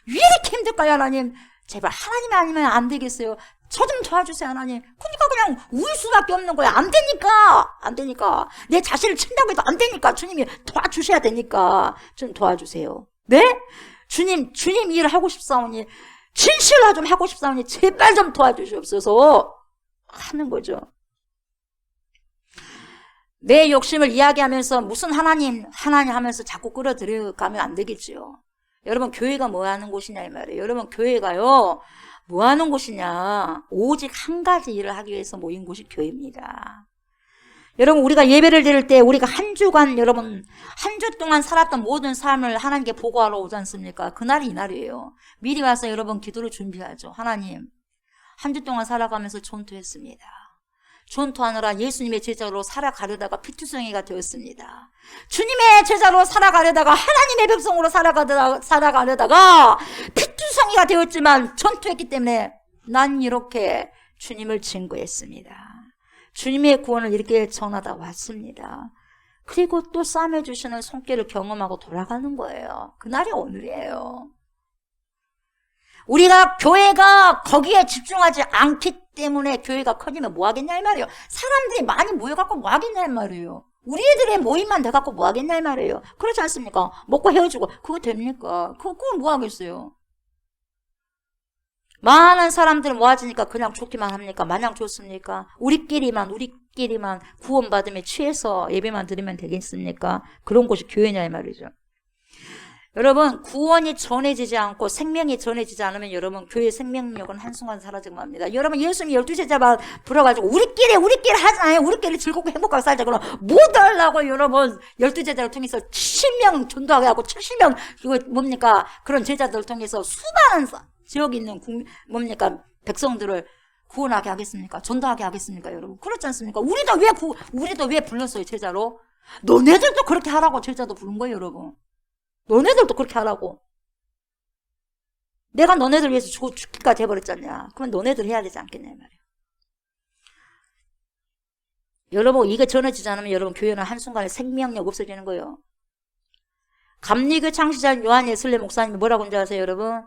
왜 이렇게 힘들까요, 하나님? 제발 하나님이 아니면 안 되겠어요. 저 좀 도와주세요, 하나님. 그러니까 그냥 울 수밖에 없는 거야. 안 되니까. 내 자신을 친다고 해도 안 되니까 주님이 도와주셔야 되니까 좀 도와주세요. 네? 주님 일을 하고 싶사오니, 진실로 좀 하고 싶사오니 제발 좀 도와주시옵소서 하는 거죠. 내 욕심을 이야기하면서 무슨 하나님 하면서 자꾸 끌어들여가면 안 되겠지요. 여러분, 교회가 뭐 하는 곳이냐 이 말이에요. 여러분, 교회가요 뭐 하는 곳이냐, 오직 한 가지 일을 하기 위해서 모인 곳이 교회입니다. 여러분, 우리가 예배를 드릴 때 우리가 한 주간, 여러분 한 주 동안 살았던 모든 삶을 하나님께 보고하러 오지 않습니까? 그날이 이날이에요. 미리 와서 여러분 기도를 준비하죠. 하나님, 한 주 동안 살아가면서 전투했습니다. 전투하느라 예수님의 제자로 살아가려다가 피투성이가 되었습니다. 주님의 제자로 살아가려다가 하나님의 백성으로 살아가려다가 피투성이가 되었지만 전투했기 때문에 난 이렇게 주님을 증거했습니다. 주님의 구원을 이렇게 전하다 왔습니다. 그리고 또 싸매주시는 손길을 경험하고 돌아가는 거예요. 그날이 오늘이에요. 우리가 교회가 거기에 집중하지 않기 때문에 교회가 커지면 뭐 하겠냐 이 말이에요. 사람들이 많이 모여갖고 뭐 하겠냐 이 말이에요. 우리들의 모임만 돼갖고 뭐 하겠냐 이 말이에요. 그렇지 않습니까? 먹고 헤어지고 그거 됩니까? 그건 뭐 하겠어요. 많은 사람들 모아지니까 그냥 좋기만 합니까? 마냥 좋습니까? 우리끼리만 구원받으며 취해서 예배만 드리면 되겠습니까? 그런 곳이 교회냐 이 말이죠. 여러분, 구원이 전해지지 않고 생명이 전해지지 않으면 여러분 교회의 생명력은 한순간 사라지고 맙니다. 여러분, 예수님이 12제자만 불러가지고 우리끼리 하잖아요. 우리끼리 즐겁고 행복하게 살자. 그럼 못 하려고 여러분 12제자를 통해서 70명 전도하게 하고 70명 이거 뭡니까? 그런 제자들을 통해서 수많은 지역에 있는 백성들을 구원하게 하겠습니까? 전도하게 하겠습니까, 여러분? 그렇지 않습니까? 우리도 왜 불렀어요, 제자로? 너네들도 그렇게 하라고 제자도 부른 거예요, 여러분. 너네들도 그렇게 하라고. 내가 너네들 위해서 죽기까지 해버렸잖냐. 그러면 너네들 해야 되지 않겠냐 말이에요. 여러분, 이게 전해지지 않으면 여러분 교회는 한순간에 생명력 없어지는 거예요. 감리교 창시자 요한 예슬레 목사님이 뭐라고 하는지 아세요, 여러분?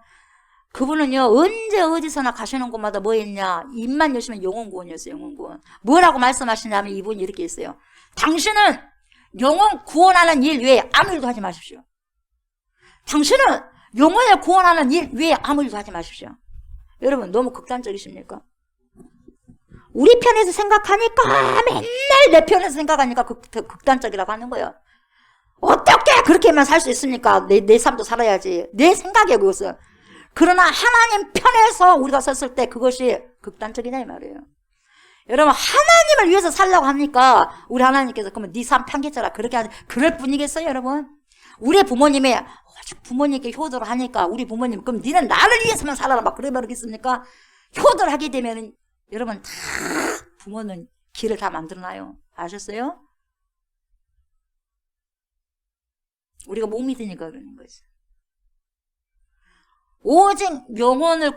그분은요, 언제 어디서나 가시는 곳마다 뭐 했냐? 입만 열시면 영혼 구원이었어요, 영혼 구원. 뭐라고 말씀하시냐면 이분이 이렇게 했어요. 당신은 영혼 구원하는 일 외에 아무 일도 하지 마십시오. 당신은 영혼을 구원하는 일 외에 아무 일도 하지 마십시오. 여러분, 너무 극단적이십니까? 우리 편에서 생각하니까 맨날 내 편에서 생각하니까 극단적이라고 하는 거예요. 어떻게 그렇게만 살 수 있습니까? 내 삶도 살아야지. 내 생각이에요, 그것은. 그러나 하나님 편에서 우리가 섰을 때 그것이 극단적이냐 이 말이에요. 여러분, 하나님을 위해서 살려고 하니까 우리 하나님께서 그러면 네 삶 편개쳐라 그렇게 하지 그럴 뿐이겠어요, 여러분? 우리 부모님께 효도를 하니까 우리 부모님 그럼 니는 나를 위해서만 살아라 막 그래버리겠습니까? 효도를 하게 되면 여러분 다 부모는 길을 다 만들어놔요. 아셨어요? 우리가 못 믿으니까 그러는 거죠. 오직 영혼을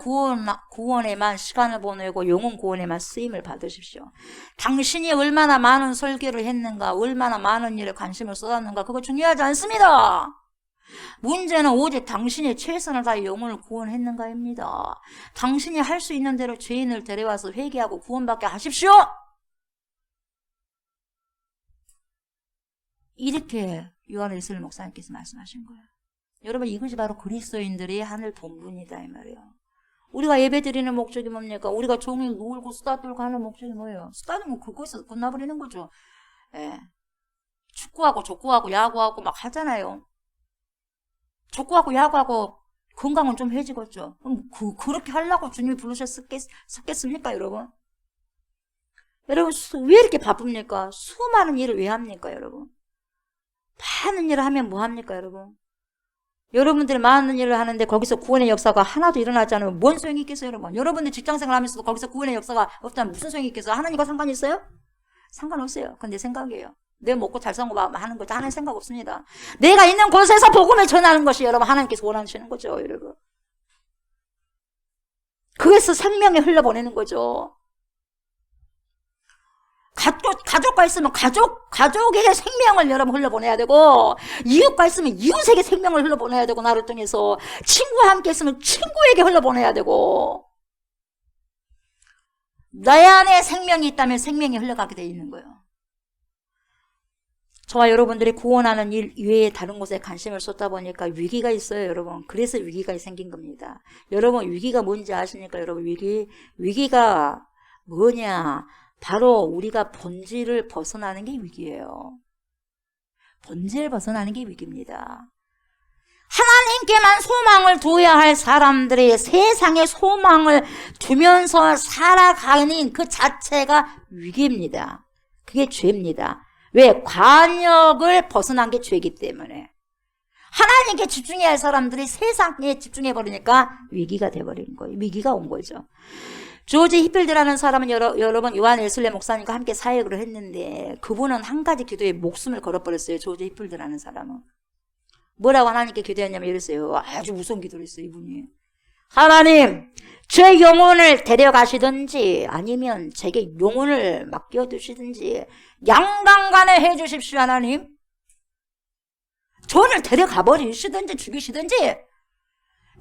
구원에만 시간을 보내고 영혼 구원에만 쓰임을 받으십시오. 당신이 얼마나 많은 설교를 했는가, 얼마나 많은 일에 관심을 쏟았는가, 그거 중요하지 않습니다. 문제는 오직 당신이 최선을 다해 영혼을 구원했는가입니다. 당신이 할 수 있는 대로 죄인을 데려와서 회개하고 구원받게 하십시오. 이렇게 요한 웨슬리 목사님께서 말씀하신 거예요. 여러분, 이것이 바로 그리스도인들의 하늘 본분이다 이 말이에요. 우리가 예배 드리는 목적이 뭡니까? 우리가 종일 놀고 수다 떨고 하는 목적이 뭐예요? 수다 떨면 그거에서 끝나버리는 거죠. 예. 축구하고 족구하고 야구하고 막 하잖아요. 족구하고 야구하고 건강은 좀 해지겠죠. 그럼 그렇게 하려고 주님이 부르셨겠습니까, 여러분? 여러분, 왜 이렇게 바쁩니까? 수많은 일을 왜 합니까, 여러분? 많은 일을 하면 뭐 합니까, 여러분? 여러분들이 많은 일을 하는데 거기서 구원의 역사가 하나도 일어나지 않으면 뭔 소용이 있겠어요, 여러분? 여러분들 직장생활 하면서도 거기서 구원의 역사가 없다면 무슨 소용이 있겠어요? 하나님과 상관이 있어요? 상관없어요. 그건 내 생각이에요. 내 먹고 잘 살고 하는 거 하나님 생각 없습니다. 내가 있는 곳에서 복음을 전하는 것이 여러분 하나님께서 원하시는 거죠, 여러분. 그래서 생명에 흘러보내는 거죠. 가족과 있으면 가족에게 생명을 여러분 흘러보내야 되고, 이웃과 있으면 이웃에게 생명을 흘러보내야 되고, 나를 통해서 친구와 함께 있으면 친구에게 흘러보내야 되고, 내 안에 생명이 있다면 생명이 흘러가게 돼 있는 거예요. 저와 여러분들이 구원하는 일 외에 다른 곳에 관심을 쏟다 보니까 위기가 있어요, 여러분. 그래서 위기가 생긴 겁니다. 여러분, 위기가 뭔지 아십니까, 여러분? 위기가 뭐냐? 바로 우리가 본질을 벗어나는 게 위기예요. 본질을 벗어나는 게 위기입니다. 하나님께만 소망을 둬야 할 사람들이 세상에 소망을 두면서 살아가는 그 자체가 위기입니다. 그게 죄입니다. 왜? 관역을 벗어난 게 죄이기 때문에. 하나님께 집중해야 할 사람들이 세상에 집중해버리니까 위기가 돼버린 거예요. 위기가 온 거죠. 조지 히필드라는 사람은 여러분 요한 웨슬리 목사님과 함께 사역을 했는데 그분은 한 가지 기도에 목숨을 걸어버렸어요. 조지 히필드라는 사람은. 뭐라고 하나님께 기도했냐면 이랬어요. 아주 무서운 기도를 했어요, 이분이. 하나님, 제 영혼을 데려가시든지 아니면 제게 영혼을 맡겨두시든지 양강간에 해주십시오, 하나님. 저를 데려가버리시든지 죽이시든지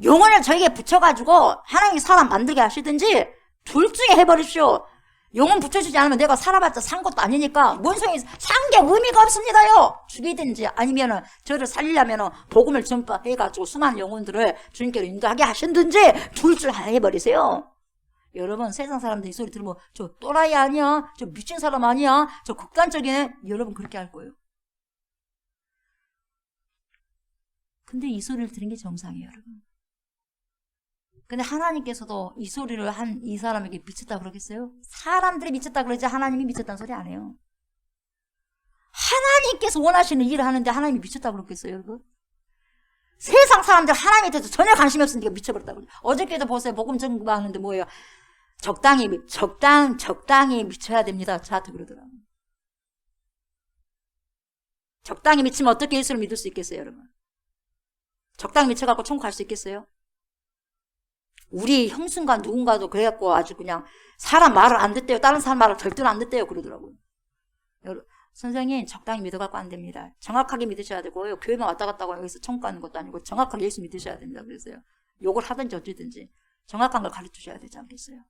영혼을 저에게 붙여가지고 하나님이 사람 만들게 하시든지 둘 중에 해버리십시오. 영혼 붙여주지 않으면 내가 살아봤자 산 것도 아니니까 뭔 소용이 산 게 의미가 없습니다요. 죽이든지 아니면은 저를 살리려면은 복음을 전파해가지고 수많은 영혼들을 주님께로 인도하게 하시든지 둘 중 하나 해버리세요. 여러분, 세상 사람들 이 소리 들으면 저 또라이 아니야? 저 미친 사람 아니야? 저 극단적이네? 여러분 그렇게 할 거예요. 근데 이 소리를 들은 게 정상이에요, 여러분. 근데 하나님께서도 이 소리를 한 이 사람에게 미쳤다 그러겠어요? 사람들이 미쳤다 그러지 하나님이 미쳤다는 소리 안 해요. 하나님께서 원하시는 일을 하는데 하나님이 미쳤다 그러겠어요, 여러분? 세상 사람들 하나님에 대해서 전혀 관심이 없으니까 미쳐버렸다고. 어저께도 보세요. 복음 전파하는데 뭐예요? 적당히 미쳐야 됩니다. 저한테 그러더라고요. 적당히 미치면 어떻게 예수를 믿을 수 있겠어요, 여러분? 적당히 미쳐갖고 천국 갈 수 있겠어요? 우리 형수가 누군가도 그래갖고 아주 그냥 사람 말을 안 듣대요. 다른 사람 말을 절대로 안 듣대요. 그러더라고요. 선생님, 적당히 믿어갖고 안 됩니다. 정확하게 믿으셔야 되고요. 교회만 왔다 갔다 하고 여기서 천국 가는 것도 아니고 정확하게 예수 믿으셔야 됩니다. 그랬어요. 욕을 하든지 어찌든지 정확한 걸 가르쳐줘야 되지 않겠어요?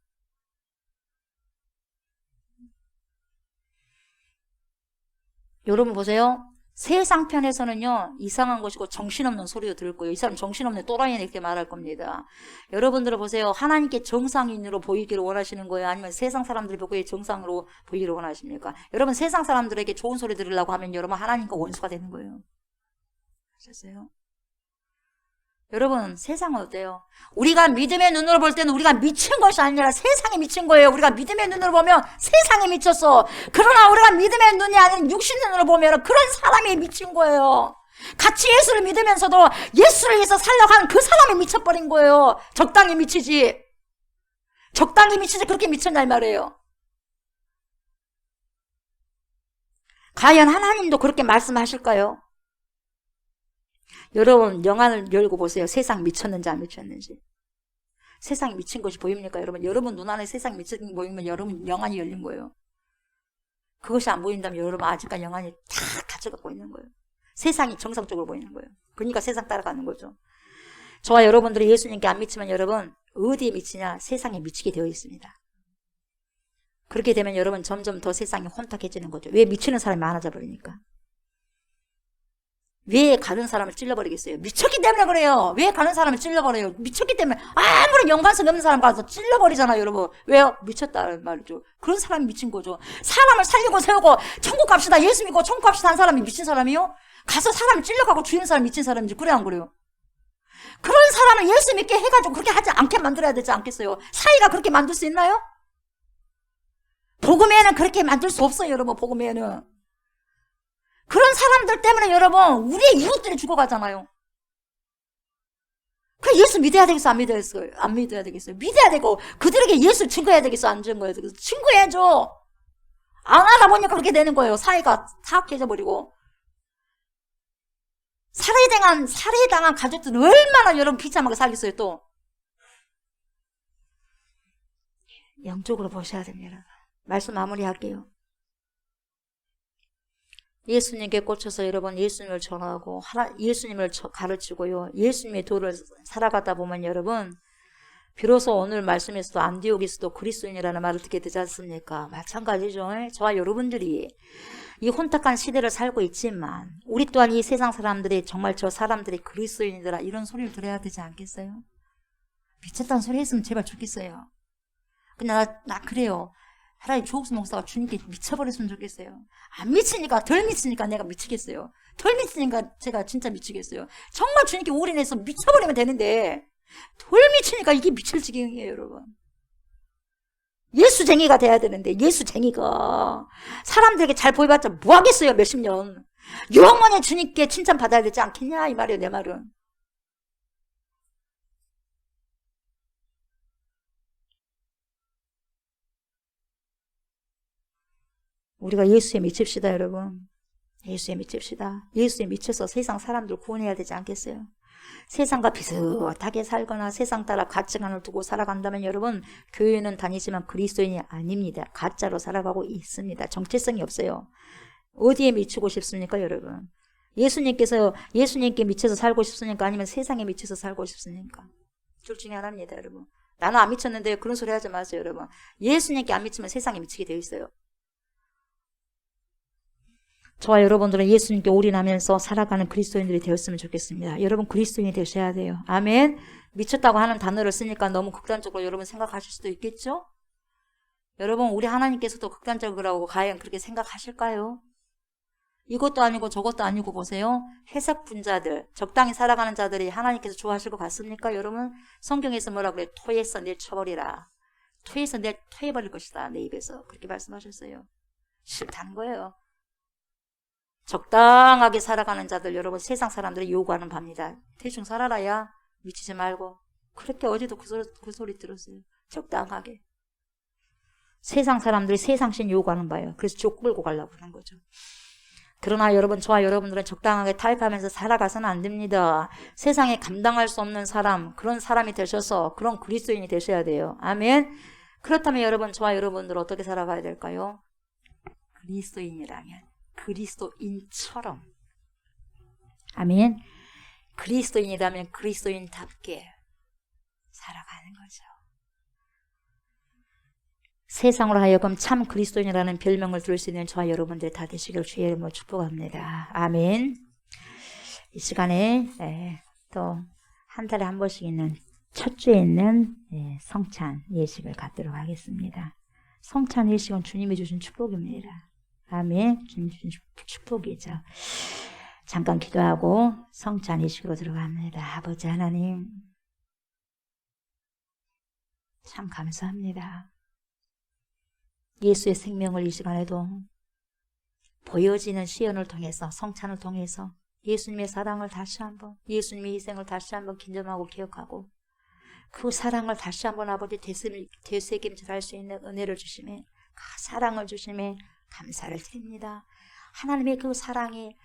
여러분 보세요. 세상 편에서는요, 이상한 것이고 정신없는 소리도 들을 거예요. 이 사람 정신없는 또라이네 이렇게 말할 겁니다. 여러분들 보세요. 하나님께 정상인으로 보이기를 원하시는 거예요? 아니면 세상 사람들이 보기에 정상으로 보이기를 원하십니까? 여러분, 세상 사람들에게 좋은 소리 들으려고 하면 여러분 하나님과 원수가 되는 거예요. 아셨어요? 여러분, 세상은 어때요? 우리가 믿음의 눈으로 볼 때는 우리가 미친 것이 아니라 세상에 미친 거예요. 우리가 믿음의 눈으로 보면 세상에 미쳤어. 그러나 우리가 믿음의 눈이 아닌 육신 눈으로 보면 그런 사람이 미친 거예요. 같이 예수를 믿으면서도 예수를 위해서 살려고 하는 그 사람이 미쳐버린 거예요. 적당히 미치지. 그렇게 미쳤냐 이 말이에요. 과연 하나님도 그렇게 말씀하실까요? 여러분, 영안을 열고 보세요. 세상 미쳤는지 안 미쳤는지. 세상이 미친 것이 보입니까, 여러분? 여러분 눈 안에 세상이 미친 것이 보이면 여러분 영안이 열린 거예요. 그것이 안 보인다면 여러분 아직까지 영안이 다 갇혀갖고 있는 거예요. 세상이 정상적으로 보이는 거예요. 그러니까 세상 따라가는 거죠. 저와 여러분들이 예수님께 안 미치면 여러분 어디에 미치냐? 세상에 미치게 되어 있습니다. 그렇게 되면 여러분 점점 더 세상이 혼탁해지는 거죠. 왜? 미치는 사람이 많아져 버리니까. 왜 가는 사람을 찔러버리겠어요? 미쳤기 때문에 그래요. 왜 가는 사람을 찔러버려요? 미쳤기 때문에. 아무런 연관성 없는 사람 가서 찔러버리잖아요, 여러분. 왜요? 미쳤다는 말이죠. 그런 사람이 미친 거죠. 사람을 살리고 세우고 천국 갑시다, 예수 믿고 천국 갑시다 한 사람이 미친 사람이요? 가서 사람을 찔러가고 죽이는 사람이 미친 사람인지 그래 안 그래요? 그런 사람을 예수 믿게 해가지고 그렇게 하지 않게 만들어야 되지 않겠어요? 사이가 그렇게 만들 수 있나요? 복음에는 그렇게 만들 수 없어요, 여러분. 복음에는. 그런 사람들 때문에 여러분 우리의 이웃들이 죽어가잖아요. 그 예수 믿어야 되겠어, 안 믿어야 되겠어요? 안 믿어야 되겠어요? 믿어야 되고 그들에게 예수 증거해야 되겠어, 안 증거해야 되겠어? 증거해야죠. 안 하다 보니까 그렇게 되는 거예요. 사이가 타악해져 버리고. 살해당한 가족들은 얼마나 여러분 비참하게 살겠어요, 또. 영적으로 보셔야 됩니다. 말씀 마무리할게요. 예수님께 꽂혀서 여러분 예수님을 전하고 예수님을 가르치고요. 예수님의 도를 살아가다 보면 여러분 비로소 오늘 말씀에서도 안디옥에서도 그리스도인이라는 말을 듣게 되지 않습니까? 마찬가지죠. 저와 여러분들이 이 혼탁한 시대를 살고 있지만 우리 또한 이 세상 사람들이 정말 저 사람들이 그리스도인이더라 이런 소리를 들어야 되지 않겠어요? 미쳤다는 소리 했으면 제발 좋겠어요. 그냥 나 그래요. 차라리 조옥수 목사가 주님께 미쳐버렸으면 좋겠어요. 안 미치니까 덜 미치니까 내가 미치겠어요. 덜 미치니까 제가 진짜 미치겠어요. 정말 주님께 올인해서 미쳐버리면 되는데 덜 미치니까 이게 미칠 지경이에요, 여러분. 예수쟁이가 돼야 되는데 예수쟁이가 사람들에게 잘 보여봤자 뭐 하겠어요, 몇십 년. 영원히 주님께 칭찬받아야 되지 않겠냐 이 말이에요, 내 말은. 우리가 예수에 미칩시다, 여러분. 예수에 미칩시다. 예수에 미쳐서 세상 사람들 구원해야 되지 않겠어요? 세상과 비슷하게 살거나 세상 따라 가치관을 두고 살아간다면 여러분 교회는 다니지만 그리스도인이 아닙니다. 가짜로 살아가고 있습니다. 정체성이 없어요. 어디에 미치고 싶습니까, 여러분? 예수님께 미쳐서 살고 싶습니까? 아니면 세상에 미쳐서 살고 싶습니까? 둘 중에 하나입니다, 여러분. 나는 안 미쳤는데 그런 소리 하지 마세요, 여러분. 예수님께 안 미치면 세상에 미치게 되어 있어요. 저와 여러분들은 예수님께 올인하면서 살아가는 그리스도인들이 되었으면 좋겠습니다. 여러분 그리스도인이 되셔야 돼요. 아멘. 미쳤다고 하는 단어를 쓰니까 너무 극단적으로 여러분 생각하실 수도 있겠죠? 여러분 우리 하나님께서도 극단적이라고 과연 그렇게 생각하실까요? 이것도 아니고 저것도 아니고 보세요. 회색분자들, 적당히 살아가는 자들이 하나님께서 좋아하실 것 같습니까? 여러분 성경에서 뭐라 그래요? 토해서 내쳐버리라. 토해서 토해버릴 것이다. 내 입에서. 그렇게 말씀하셨어요. 싫다는 거예요. 적당하게 살아가는 자들 여러분 세상 사람들이 요구하는 바입니다. 대충 살아라야 미치지 말고. 그렇게 어제도 그 소리 들었어요. 적당하게. 세상 사람들이 세상신 요구하는 바예요. 그래서 족 끌고 가려고 하는 거죠. 그러나 여러분 저와 여러분들은 적당하게 타협하면서 살아가서는 안 됩니다. 세상에 감당할 수 없는 사람 그런 사람이 되셔서 그런 그리스도인이 되셔야 돼요. 아멘. 그렇다면 여러분 저와 여러분들 어떻게 살아가야 될까요? 그리스도인이라면 그리스도인처럼. 아멘. 그리스도인이라면 그리스도인답게 살아가는 거죠. 세상으로 하여금 참 그리스도인이라는 별명을 들을 수 있는 저와 여러분들 다 되시길 주의 이름으로 축복합니다. 아멘. 이 시간에 또 한 달에 한 번씩 있는 첫 주에 있는 성찬 예식을 갖도록 하겠습니다. 성찬 예식은 주님이 주신 축복입니다. 아멘. 주님 주신 축복이죠. 잠깐 기도하고 성찬 예식으로 들어갑니다. 아버지 하나님 참 감사합니다. 예수의 생명을 이 시간에도 보여지는 시연을 통해서 성찬을 통해서 예수님의 사랑을 다시 한번 예수님의 희생을 다시 한번 긴념하고 기억하고 그 사랑을 다시 한번 아버지 되새김질할 수 있는 은혜를 주심에 그 사랑을 주심에 감사를 드립니다. 하나님의 그 사랑이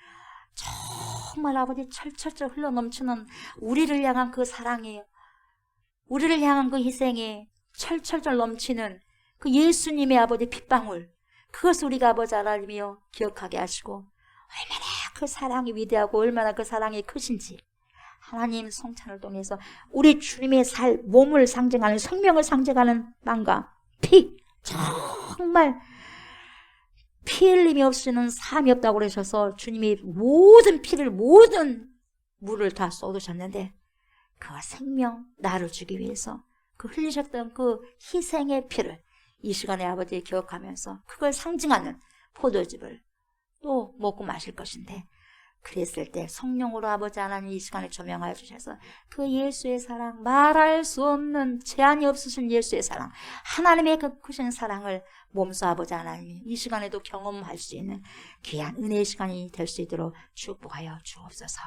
정말 아버지 철철철 흘러넘치는 우리를 향한 그 사랑이 우리를 향한 그 희생이 철철철 넘치는 그 예수님의 아버지 핏방울 그것을 우리가 아버지 하나님이여 기억하게 하시고 얼마나 그 사랑이 위대하고 얼마나 그 사랑이 크신지 하나님 성찬을 통해서 우리 주님의 몸을 상징하는 생명을 상징하는 빵과 피 정말 피 흘림이 없이는 삶이 없다고 그러셔서 주님이 모든 피를, 모든 물을 다 쏟으셨는데 그 생명, 나를 주기 위해서 그 흘리셨던 그 희생의 피를 이 시간에 아버지 기억하면서 그걸 상징하는 포도즙을 또 먹고 마실 것인데, 그랬을 때 성령으로 아버지 하나님 이 시간에 조명하여 주셔서 그 예수의 사랑, 말할 수 없는 제한이 없으신 예수의 사랑, 하나님의 그 크신 사랑을 몸소 아버지 하나님이 이 시간에도 경험할 수 있는 귀한 은혜의 시간이 될 수 있도록 축복하여 주옵소서.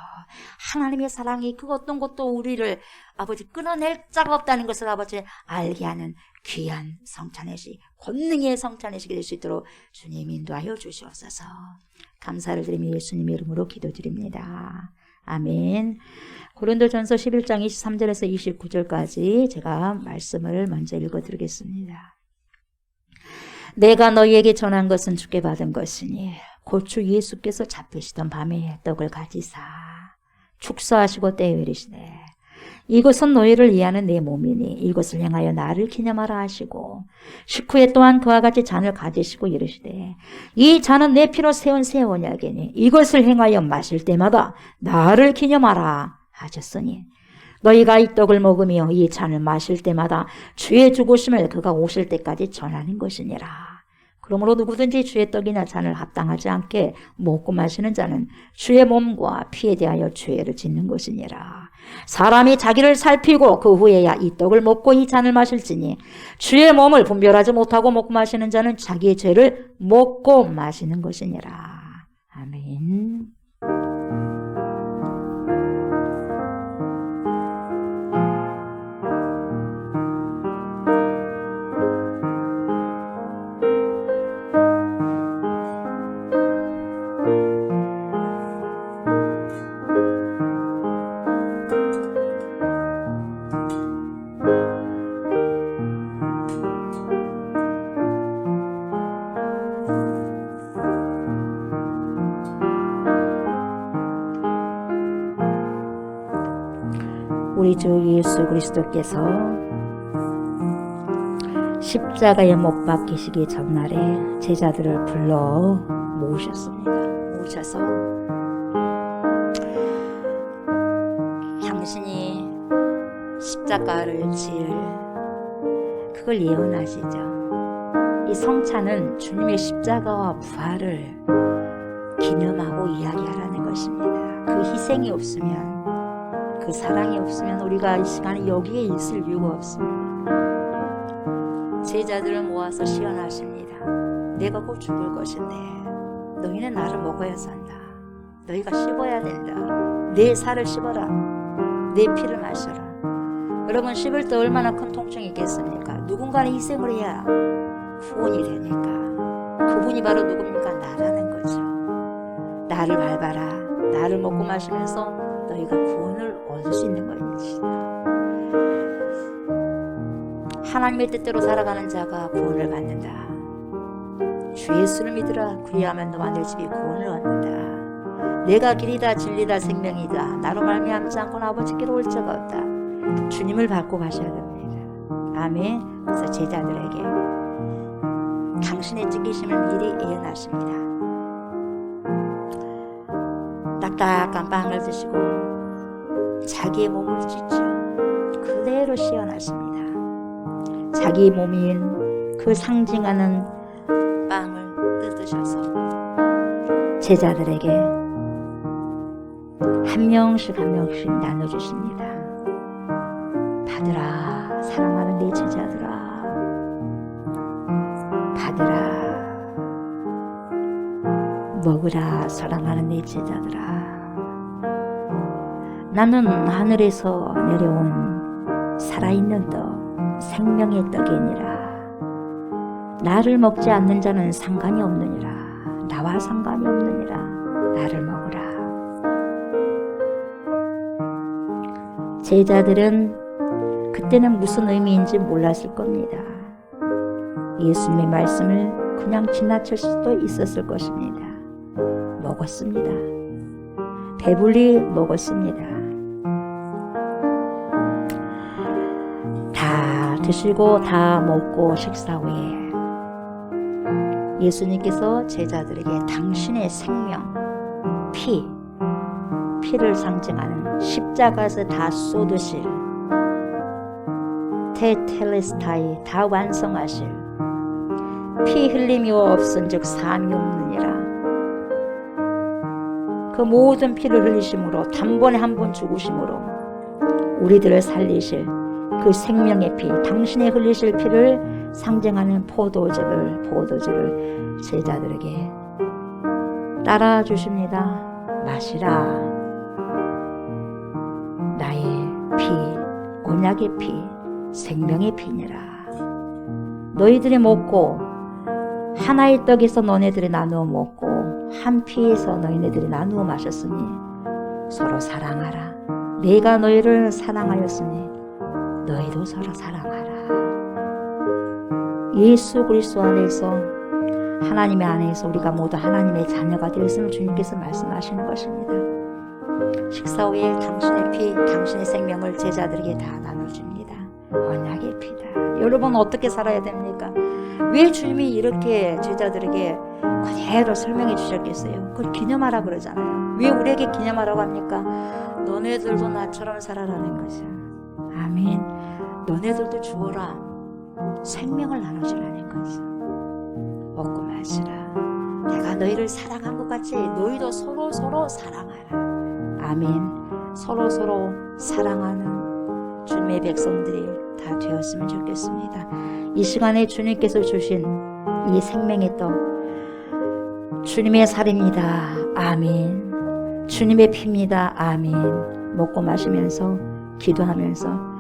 하나님의 사랑이 그 어떤 것도 우리를 아버지 끊어낼 자가 없다는 것을 아버지 알게 하는 귀한 성찬의식, 권능의 성찬의식이 될 수 있도록 주님 인도하여 주시옵소서. 감사를 드리며 예수님의 이름으로 기도드립니다. 아멘. 고린도전서 11장 23절에서 29절까지 제가 말씀을 먼저 읽어드리겠습니다. 내가 너희에게 전한 것은 주께 받은 것이니 곧 주 예수께서 잡히시던 밤에 떡을 가지사 축사하시고 떼어 이르시되 이것은 너희를 위하는 내 몸이니 이것을 행하여 나를 기념하라 하시고 식후에 또한 그와 같이 잔을 가지시고 이르시되 이 잔은 내 피로 세운 새 언약이니 이것을 행하여 마실 때마다 나를 기념하라 하셨으니 너희가 이 떡을 먹으며 이 잔을 마실 때마다 주의 죽으심을 그가 오실 때까지 전하는 것이니라. 그러므로 누구든지 주의 떡이나 잔을 합당하지 않게 먹고 마시는 자는 주의 몸과 피에 대하여 죄를 짓는 것이니라. 사람이 자기를 살피고 그 후에야 이 떡을 먹고 이 잔을 마실지니 주의 몸을 분별하지 못하고 먹고 마시는 자는 자기의 죄를 먹고 마시는 것이니라. 아멘. 우리 주 예수 그리스도께서 십자가에 못 박히시기 전날에 제자들을 불러 모으셨습니다. 모셔서 당신이 십자가를 질 그걸 예언하시죠. 이 성찬은 주님의 십자가와 부활을 기념하고 이야기하라는 것입니다. 그 희생이 없으면, 그 사랑이 없으면 우리가 이 시간에 여기에 있을 이유가 없습니다. 제자들을 모아서 시연하십니다. 내가 곧 죽을 것인데 너희는 나를 먹어야 산다. 너희가 씹어야 된다. 내 살을 씹어라. 내 피를 마셔라. 여러분, 씹을 때 얼마나 큰 통증이 있겠습니까? 누군가는 희생을 해야 구원이 되니까. 그분이 바로 누굽니까? 나라는 거죠. 나를 밟아라. 나를 먹고 마시면서 너희가 구원을 얻을 수 있는 것입니다. 하나님의 뜻대로 살아가는 자가 구원을 받는다. 주 예수를 믿으라. 그리하면 너와 내 집이 구원을 얻는다. 내가 길이다 진리다 생명이다. 나로 말미암지 않고는 아버지께로 올 자가 없다. 주님을 받고 가셔야 됩니다. 아멘. 그래서 제자들에게 당신의 찢기심을 미리 예언하십니다. 딱딱한 빵을 드시고 자기의 몸을 찢죠. 그대로 시연하십니다. 자기 몸인 그 상징하는 빵을 뜯으셔서 제자들에게 한 명씩 한 명씩 나눠주십니다. 받으라, 사랑하는 네 제자들아. 받으라, 먹으라, 사랑하는 네 제자들아. 나는 하늘에서 내려온 살아있는 떡, 생명의 떡이니라. 나를 먹지 않는 자는 상관이 없느니라. 나와 상관이 없느니라. 나를 먹으라. 제자들은 그때는 무슨 의미인지 몰랐을 겁니다. 예수님의 말씀을 그냥 지나칠 수도 있었을 것입니다. 먹었습니다. 배불리 먹었습니다. 다 드시고 다 먹고 식사 후에 예수님께서 제자들에게 당신의 생명, 피를 상징하는 십자가에서 다 쏟으실 테텔레스타이 다 완성하실 피 흘림이 없은즉 삶이 없느니라. 그 모든 피를 흘리심으로 단번에 한 번 죽으심으로 우리들을 살리실 그 생명의 피, 당신의 흘리실 피를 상징하는 포도주를 제자들에게 따라 주십니다. 마시라. 나의 피, 언약의 피, 생명의 피니라. 너희들이 먹고 하나의 떡에서 너네들이 나누어 먹고 한 피에서 너희네들이 나누어 마셨으니 서로 사랑하라. 내가 너희를 사랑하였으니 너희도 서로 사랑하라. 예수 그리스도 안에서 하나님의 안에서 우리가 모두 하나님의 자녀가 되었음을 주님께서 말씀하시는 것입니다. 식사 후에 당신의 피, 당신의 생명을 제자들에게 다 나눠줍니다. 언약의 피다. 여러분 어떻게 살아야 됩니까? 왜 주님이 이렇게 제자들에게 그대로 설명해 주셨겠어요? 그걸 기념하라 그러잖아요. 왜 우리에게 기념하라고 합니까? 너네들도 나처럼 살아라는 거죠. 아멘. 너네들도 주어라. 생명을 나눠주라는 거죠. 먹고 마시라. 내가 너희를 사랑한 것 같이 너희도 서로 사랑하라. 아멘. 서로 사랑하는 주님의 백성들이 다 되었으면 좋겠습니다. 이 시간에 주님께서 주신 이 생명의 떡, 주님의 살입니다. 아멘. 주님의 피입니다. 아멘. 먹고 마시면서 기도하면서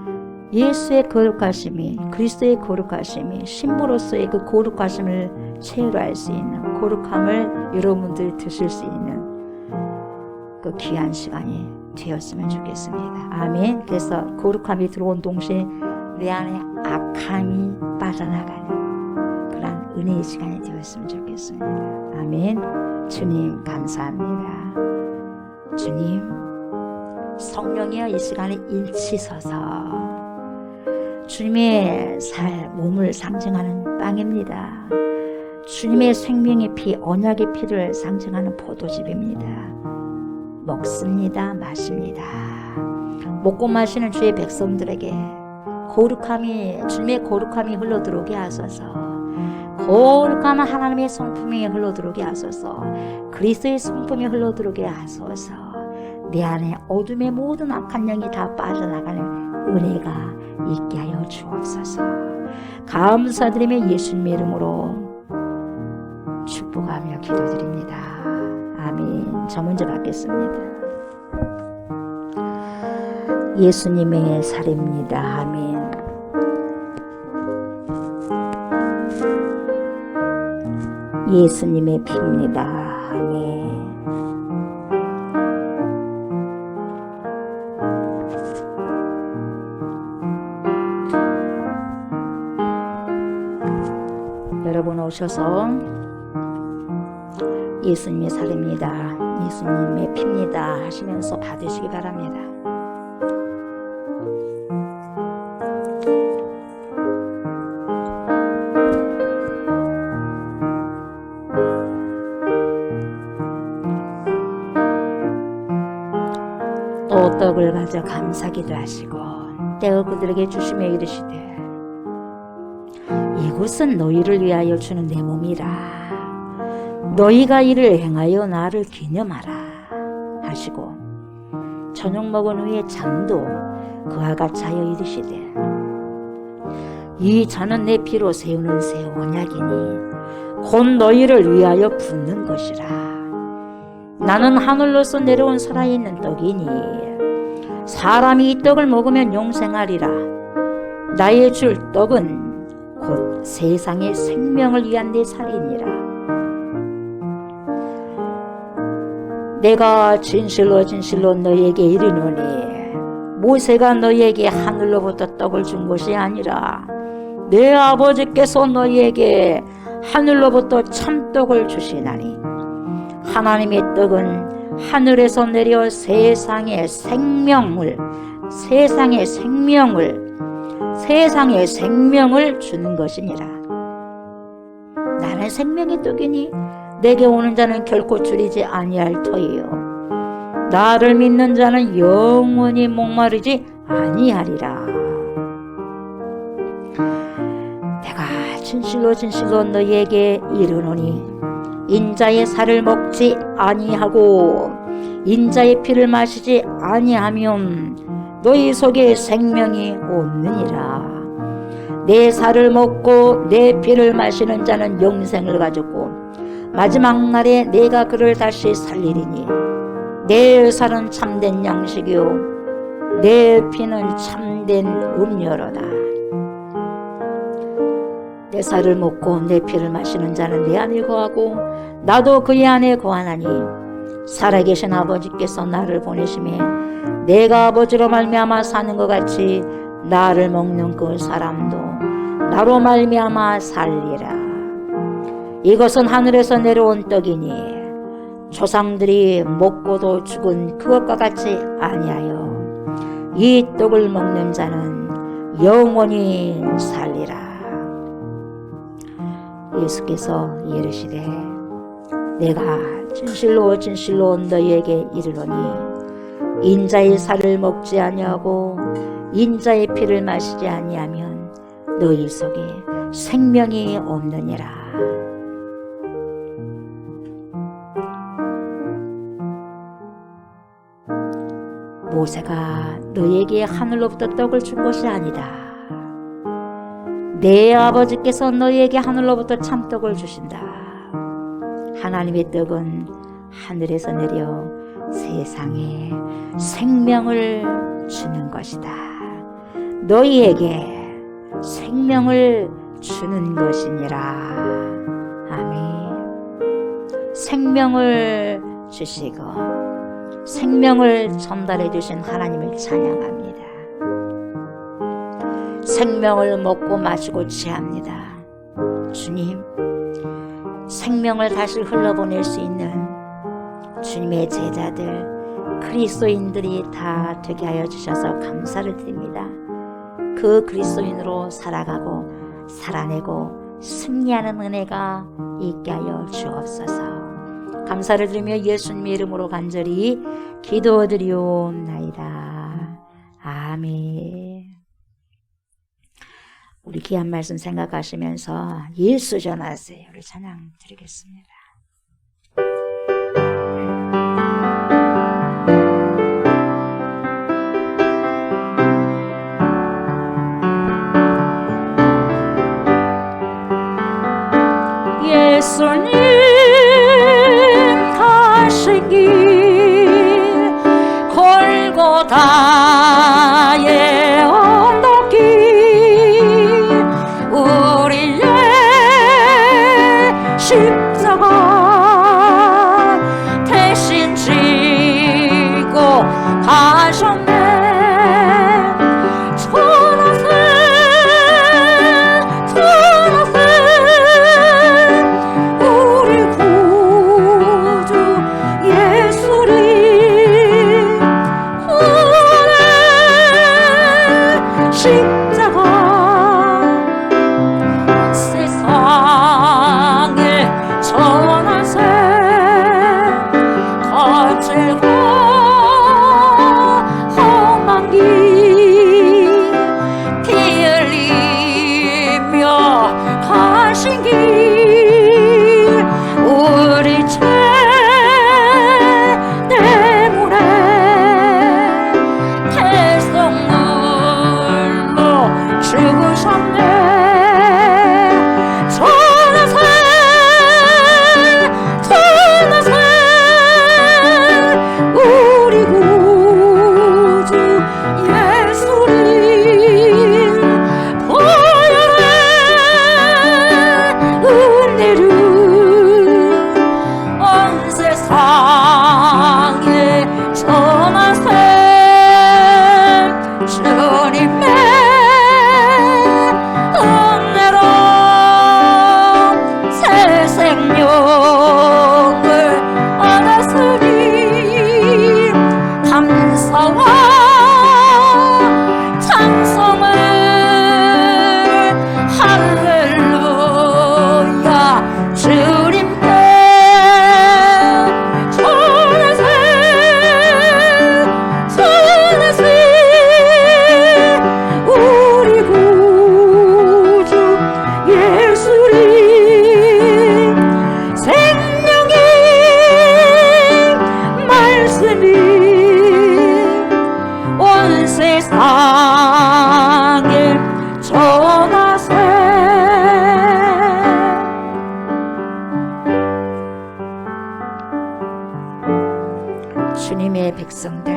예수의 거룩하심이, 그리스도의 거룩하심이, 신부로서의 그 거룩하심을 체험할 수 있는, 거룩함을 여러분들이 드실 수 있는 그 귀한 시간이 되었으면 좋겠습니다. 아멘. 그래서 거룩함이 들어온 동시에 내 안에 악함이 빠져나가는 그런 은혜의 시간이 되었으면 좋겠습니다. 아멘. 주님 감사합니다. 주님, 성령이여 이 시간에 일치서서 주님의 몸을 상징하는 빵입니다. 주님의 생명의 피, 언약의 피를 상징하는 포도즙입니다. 먹습니다. 마십니다. 먹고 마시는 주의 백성들에게 주님의 거룩함이 흘러들어오게 하소서. 거룩한 하나님의 성품이 흘러들어오게 하소서. 그리스도의 성품이 흘러들어오게 하소서. 내 안에 어둠의 모든 악한 영이 다 빠져나가는 은혜가 있게 하여 주옵소서. 감사드리며 예수님의 이름으로 축복하며 기도드립니다. 아멘. 저 먼저 받겠습니다. 예수님의 살입니다. 아멘. 예수님의 피입니다. 아멘. 여러분 오셔서 예수님의 살입니다. 예수님의 피입니다 하시면서 받으시기 바랍니다. 또 떡을 가져 감사기도 하시고 떼어 그들에게 주시며 이르시되 이것은 너희를 위하여 주는 내 몸이라. 너희가 이를 행하여 나를 기념하라 하시고 저녁 먹은 후에 잔도 그와 같이 하여 이르시되 이 잔은 내 피로 세우는 새 언약이니 곧 너희를 위하여 붓는 것이라. 나는 하늘로서 내려온 살아있는 떡이니 사람이 이 떡을 먹으면 영생하리라. 나의 줄 떡은 곧 세상의 생명을 위한 내 살이니라. 내가 진실로 너희에게 이르노니 모세가 너희에게 하늘로부터 떡을 준 것이 아니라 내 아버지께서 너희에게 하늘로부터 참떡을 주시나니 하나님의 떡은 하늘에서 내려 세상의 생명을 주는 것이니라. 나는 세상에 생명의 떡이니 내게 오는 자는 결코 줄이지 아니할 터이요 나를 믿는 자는 영원히 목마르지 아니하리라. 내가 진실로 진실로 너희에게 이르노니 인자의 살을 먹지 아니하고 인자의 피를 마시지 아니하면 너희 속에 생명이 없느니라. 내 살을 먹고 내 피를 마시는 자는 영생을 가졌고 마지막 날에 내가 그를 다시 살리리니 내 살은 참된 양식이요 내 피는 참된 음료로다. 내 살을 먹고 내 피를 마시는 자는 내 안에 거하고 나도 그의 안에 거하나니 살아계신 아버지께서 나를 보내심에 내가 아버지로 말미암아 사는 것 같이 나를 먹는 그 사람도 나로 말미암아 살리라. 이것은 하늘에서 내려온 떡이니 조상들이 먹고도 죽은 그것과 같이 아니하여 이 떡을 먹는 자는 영원히 살리라. 예수께서 이르시되 내가 진실로 진실로 너희에게 이르노니 인자의 살을 먹지 아니하고 인자의 피를 마시지 아니하면 너희 속에 생명이 없느니라. 모세가 너희에게 하늘로부터 떡을 준 것이 아니다. 내 아버지께서 너희에게 하늘로부터 참떡을 주신다. 하나님의 떡은 하늘에서 내려 세상에 생명을 주는 것이다. 너희에게 생명을 주는 것이니라. 아멘. 생명을 주시고 생명을 전달해 주신 하나님을 찬양합니다. 생명을 먹고 마시고 취합니다. 주님, 생명을 다시 흘러보낼 수 있는 주님의 제자들, 그리스도인들이 다 되게 하여 주셔서 감사를 드립니다. 그 그리스도인으로 살아가고 살아내고 승리하는 은혜가 있게 하여 주옵소서. 감사를 드리며 예수님의 이름으로 간절히 기도드리옵나이다. 아멘. 우리 귀한 말씀 생각하시면서 예수 전하세요. 우리 찬양 드리겠습니다. 예수님 가신 길 골고다의 언덕길 우리의 십자가 대신 지고 가셨네. 세상에 전하세. 주님의 백성들,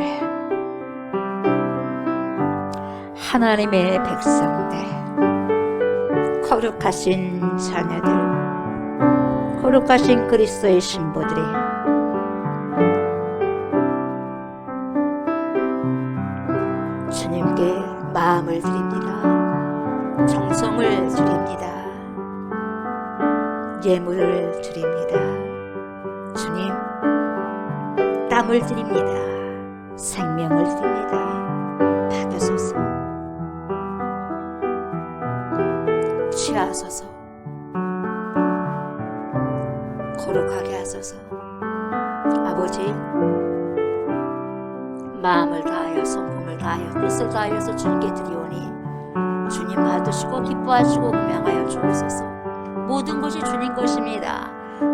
하나님의 백성들, 거룩하신 자녀들, 거룩하신 그리스도의 신부들이 주님께 마음을 드립니다. 정성을 드립니다. 예물을 드립니다. 주님, 땀을 드립니다. 생명을 드립니다. 받으소서. 취하소서. 거룩하게 하소서. 아버지, 마음을 다하여 성품을 다하여 뜻을 다하여서 주님께 드리오니 주님 받으시고 기뻐하시고 음양하여 주옵소서. 모든 것이 주님 것입니다.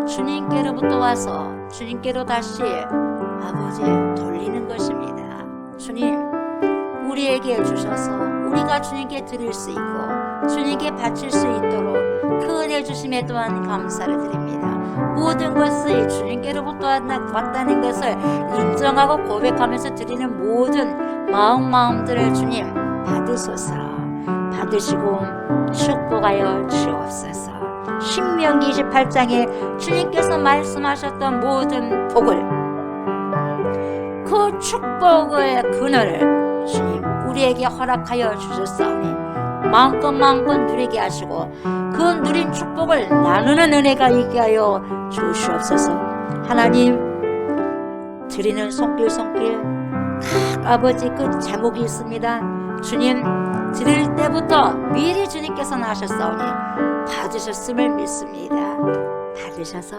주님께로부터 와서 주님께로 다시 아버지 돌리는 것입니다. 주님, 우리에게 주셔서 우리가 주님께 드릴 수 있고 주님께 바칠 수 있도록 그 은혜 주심에 또한 감사를 드립니다. 모든 것이 주님께로부터 왔다는 것을 인정하고 고백하면서 드리는 모든 마음들을 주님 받으소서. 받으시고 축복하여 주옵소서. 신명기 28장에 주님께서 말씀하셨던 모든 복을, 그 축복의 그늘을 주님 우리에게 허락하여 주셨사오니 마음껏 누리게 하시고 그 누린 축복을 나누는 은혜가 있게 하여 주시옵소서. 하나님, 드리는 손길 각 아버지 그 제목이 있습니다. 주님, 드릴 때부터 미리 주님께서는 하셨사오니 받으셨음을 믿습니다. 받으셔서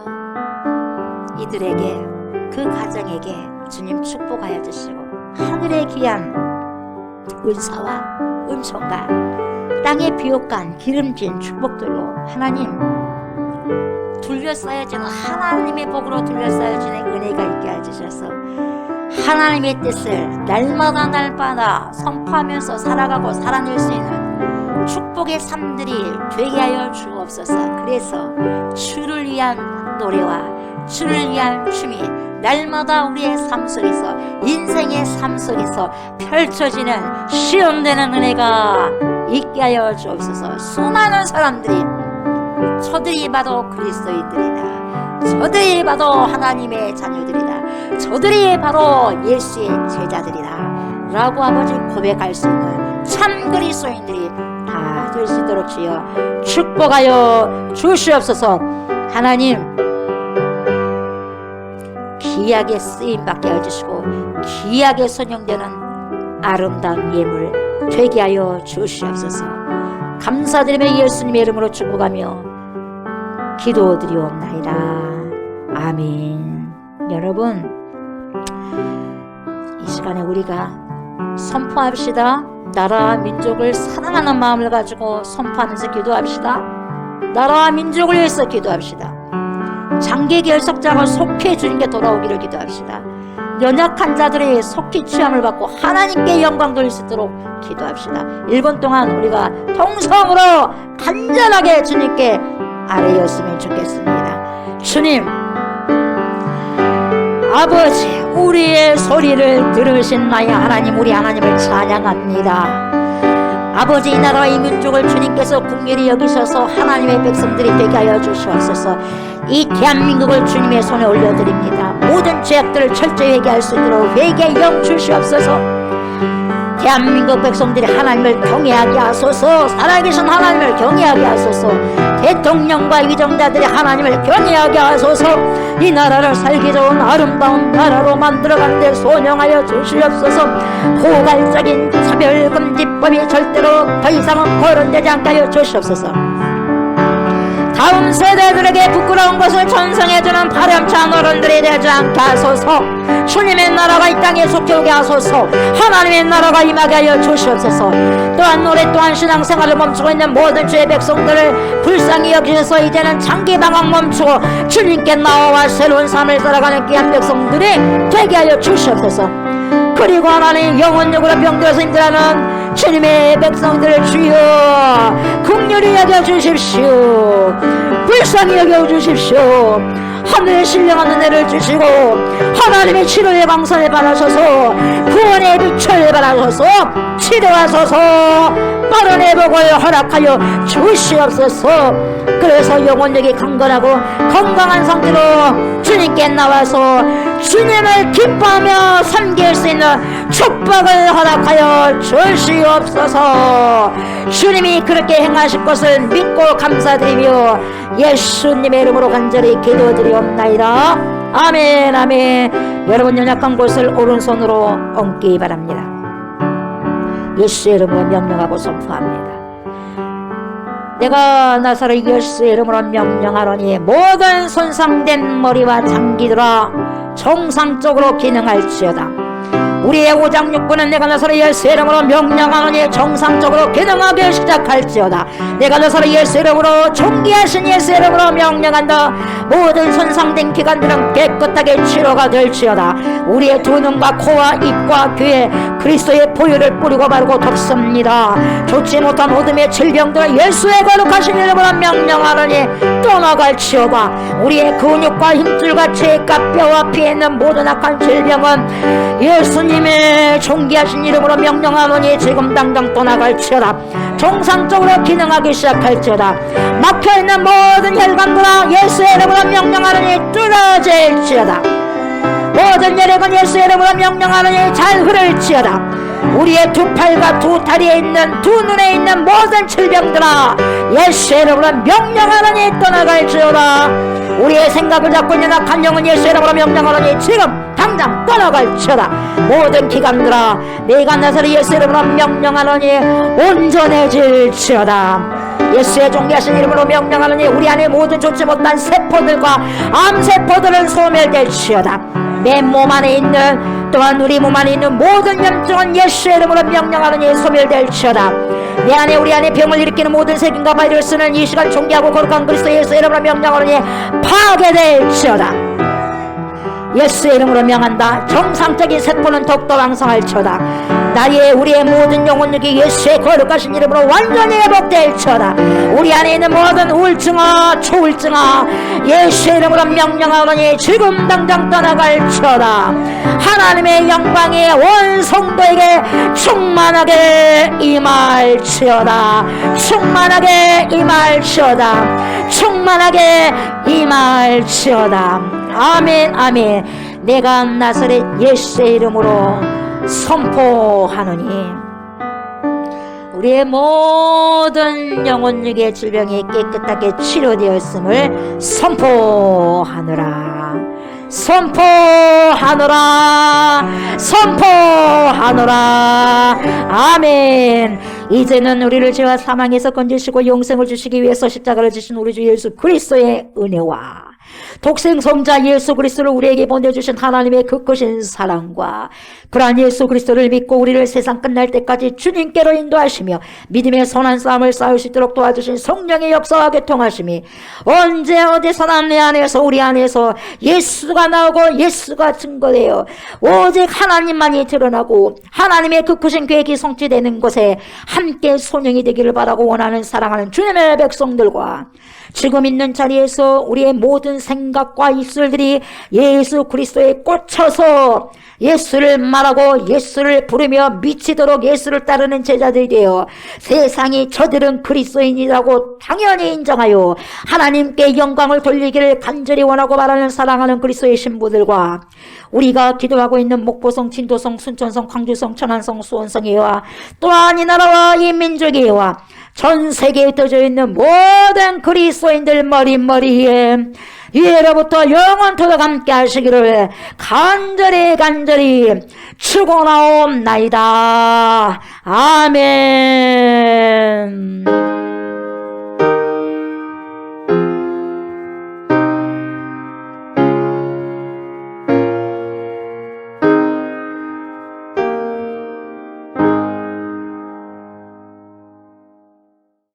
이들에게, 그 가정에게 주님 축복하여 주시고 하늘의 귀한 은사와 은총과 땅의 비옥한 기름진 축복들로 하나님 둘러싸여지는, 하나님의 복으로 둘러싸여지는 은혜가 있게 해주셔서 하나님의 뜻을 날마다 선포하면서 살아가고 살아낼 수 있는 축복의 삶들이 되게 하여 주옵소서. 그래서 주를 위한 노래와 주를 위한 춤이 날마다 우리의 삶 속에서, 인생의 삶 속에서 펼쳐지는 시험되는 은혜가 있게 하여 주옵소서. 수많은 사람들이 저들이 봐도 그리스도인들이다, 저들이 봐도 하나님의 자녀들이다, 저들이 바로 예수의 제자들이다 라고 아버지 고백할 수 있는 참 그리스도인들이 다 될 수 있도록 주여 축복하여 주시옵소서. 하나님, 귀하게 쓰임받게 해주시고 귀하게 선용되는 아름다운 예물 되게 하여 주시옵소서. 감사드리며 예수님의 이름으로 축복하며 기도드리옵나이다. 아멘. 여러분, 이 시간에 우리가 선포합시다. 나라와 민족을 사랑하는 마음을 가지고 선포하면서 기도합시다. 나라와 민족을 위해서 기도합시다. 장기 결석자가 속히 주님께 돌아오기를 기도합시다. 연약한 자들의 속히 취함을 받고 하나님께 영광 돌릴 수 있도록 기도합시다. 1분 동안 우리가 통성으로 간절하게 주님께 아뢰었으면 좋겠습니다. 주님, 아버지, 우리의 소리를 들으신 나의 하나님, 우리 하나님을 찬양합니다. 아버지, 이 나라와 이 민족을 주님께서 긍휼히 여기셔서 하나님의 백성들이 되게 하여 주시옵소서. 이 대한민국을 주님의 손에 올려드립니다. 모든 죄악들을 철저히 회개할 수 있도록 회개의 영 주시옵소서. 대한민국 백성들이 하나님을 경외하게 하소서. 살아계신 하나님을 경외하게 하소서. 대통령과 위정자들이 하나님을 경외하게 하소서. 이 나라를 살기 좋은 아름다운 나라로 만들어가는 데 소명하여 주시옵소서. 포괄적인 차별금지법이 절대로 더 이상은 거론되지 않게 하여 주시옵소서. 다음 세대들에게 부끄러운 것을 전성해주는 파렴치한 어른들이 되지 않게 하소서. 주님의 나라가 이 땅에 속해 오게 하소서. 하나님의 나라가 임하게 하여 주시옵소서. 또한 오랫동안 신앙생활을 멈추고 있는 모든 주의 백성들을 불쌍히 여기셔서 이제는 장기 방황 멈추고 주님께 나와 새로운 삶을 살아가는 귀한 백성들이 되게 하여 주시옵소서. 그리고 하나님 영혼력으로 병들어서 힘들어하는 주님의 백성들을 주여 긍휼히 여겨주십시오. 불쌍히 여겨주십시오. 하늘의 신령한 은혜를 주시고 하나님의 치료의 광선을 받으셔서 구원의 빛을 받으셔서 치료하소서. 빠른 회복을 허락하여 주시옵소서. 그래서 영혼력이 강건하고 건강한 상태로 주님께 나와서 주님을 기뻐하며 섬길 수 있는 축복을 허락하여 주시옵소서. 주님이 그렇게 행하실 것을 믿고 감사드리며 예수님의 이름으로 간절히 기도드리옵나이다. 아멘 아멘. 여러분 연약한 곳을 오른손으로 얹기 바랍니다. 예수의 이름으로 명령하고 선포합니다. 내가 나사로 예수의 이름으로 명령하노니 모든 손상된 머리와 장기들아 정상적으로 기능할지어다. 우리의 오장육부는 내가 나사로 예수의 이름으로 명령하노니 정상적으로 기능하기 시작할지어다. 내가 나사로 예수의 이름으로 존귀하신 예수의 이름으로 명령한다. 모든 손상된 기관들은 깨끗하게 치료가 될지어다. 우리의 두 눈과 코와 입과 귀에 그리스도의 보혈을 뿌리고 바르고 덮습니다. 좋지 못한 어둠의 질병들은 예수의 거룩하신 이름으로 명령하노니 떠나갈지어다. 우리의 근육과 힘줄과 체과 뼈와 피에 있는 모든 악한 질병은 예수님의 존귀하신 이름으로 명령하노니 지금 당장 떠나갈지어다. 정상적으로 기능하기 시작할지어다. 막혀있는 모든 혈관들아 예수의 이름으로 명령하노니 뚫어질지어다. 모든 혈액은 예수의 이름으로 명령하노니 잘 흐를지어다. 우리의 두 팔과 두 다리에 있는 두 눈에 있는 모든 질병들아 예수의 이름으로 명령하노니 떠나갈지어다. 우리의 생각을 잡고 있는 악한 영은 예수의 이름으로 명령하노니 지금 당장 떠나갈지어다. 모든 기관들아 내가 나사로 예수의 이름으로 명령하노니 온전해질지어다. 예수의 존귀하신 이름으로 명령하노니 우리 안에 모든 좋지 못한 세포들과 암세포들은 소멸될지어다. 내 몸 안에 있는 또한 우리 몸 안에 있는 모든 염증은 예수의 이름으로 명령하노니 소멸될지어다. 내 안에 우리 안에 병을 일으키는 모든 세균과 바이러스는 이 시간 존귀하고 거룩한 그리스도 예수의 이름으로 명령하노니 파괴될지어다. 예수의 이름으로 명한다. 정상적인 세포는 더욱더 왕성할지어다. 나의 우리의 모든 영혼력이 예수의 거룩하신 이름으로 완전히 회복될지어다. 우리 안에 있는 모든 우울증아 초울증아 예수의 이름으로 명령하노니 지금 당장 떠나갈지어다. 하나님의 영광이 온 성도에게 충만하게 임할지어다. 충만하게 임할지어다. 충만하게 임할지어다. 아멘 아멘. 내가 나사렛 예수의 이름으로 선포하노니 우리의 모든 영혼력의 질병이 깨끗하게 치료되었음을 선포하노라. 선포하노라. 선포하노라. 아멘. 이제는 우리를 죄와 사망에서 건지시고 영생을 주시기 위해서 십자가를 지신 우리 주 예수 그리스도의 은혜와 독생 성자 예수 그리스도를 우리에게 보내주신 하나님의 그 크신 사랑과 그러한 예수 그리스도를 믿고 우리를 세상 끝날 때까지 주님께로 인도하시며 믿음의 선한 싸움을 싸울 수 있도록 도와주신 성령의 역사와 교통하심이 언제 어디서나 내 안에서 우리 안에서 예수가 나오고 예수가 증거되어 오직 하나님만이 드러나고 하나님의 그 크신 계획이 성취되는 곳에 함께 손영이 되기를 바라고 원하는 사랑하는 주님의 백성들과 지금 있는 자리에서 우리의 모든 생각과 입술들이 예수 그리스도에 꽂혀서 예수를 말하고 예수를 부르며 미치도록 예수를 따르는 제자들이 되어 세상이 저들은 그리스도인이라고 당연히 인정하여 하나님께 영광을 돌리기를 간절히 원하고 바라는 사랑하는 그리스도의 신부들과 우리가 기도하고 있는 목포성, 진도성, 순천성, 광주성, 천안성, 수원성이와 또한 이 나라와 이 민족이와 전 세계에 떠져 있는 모든 그리스도인들 머리머리에 예로부터 영원토록 함께 하시기를 간절히 축원하옵나이다. 아멘.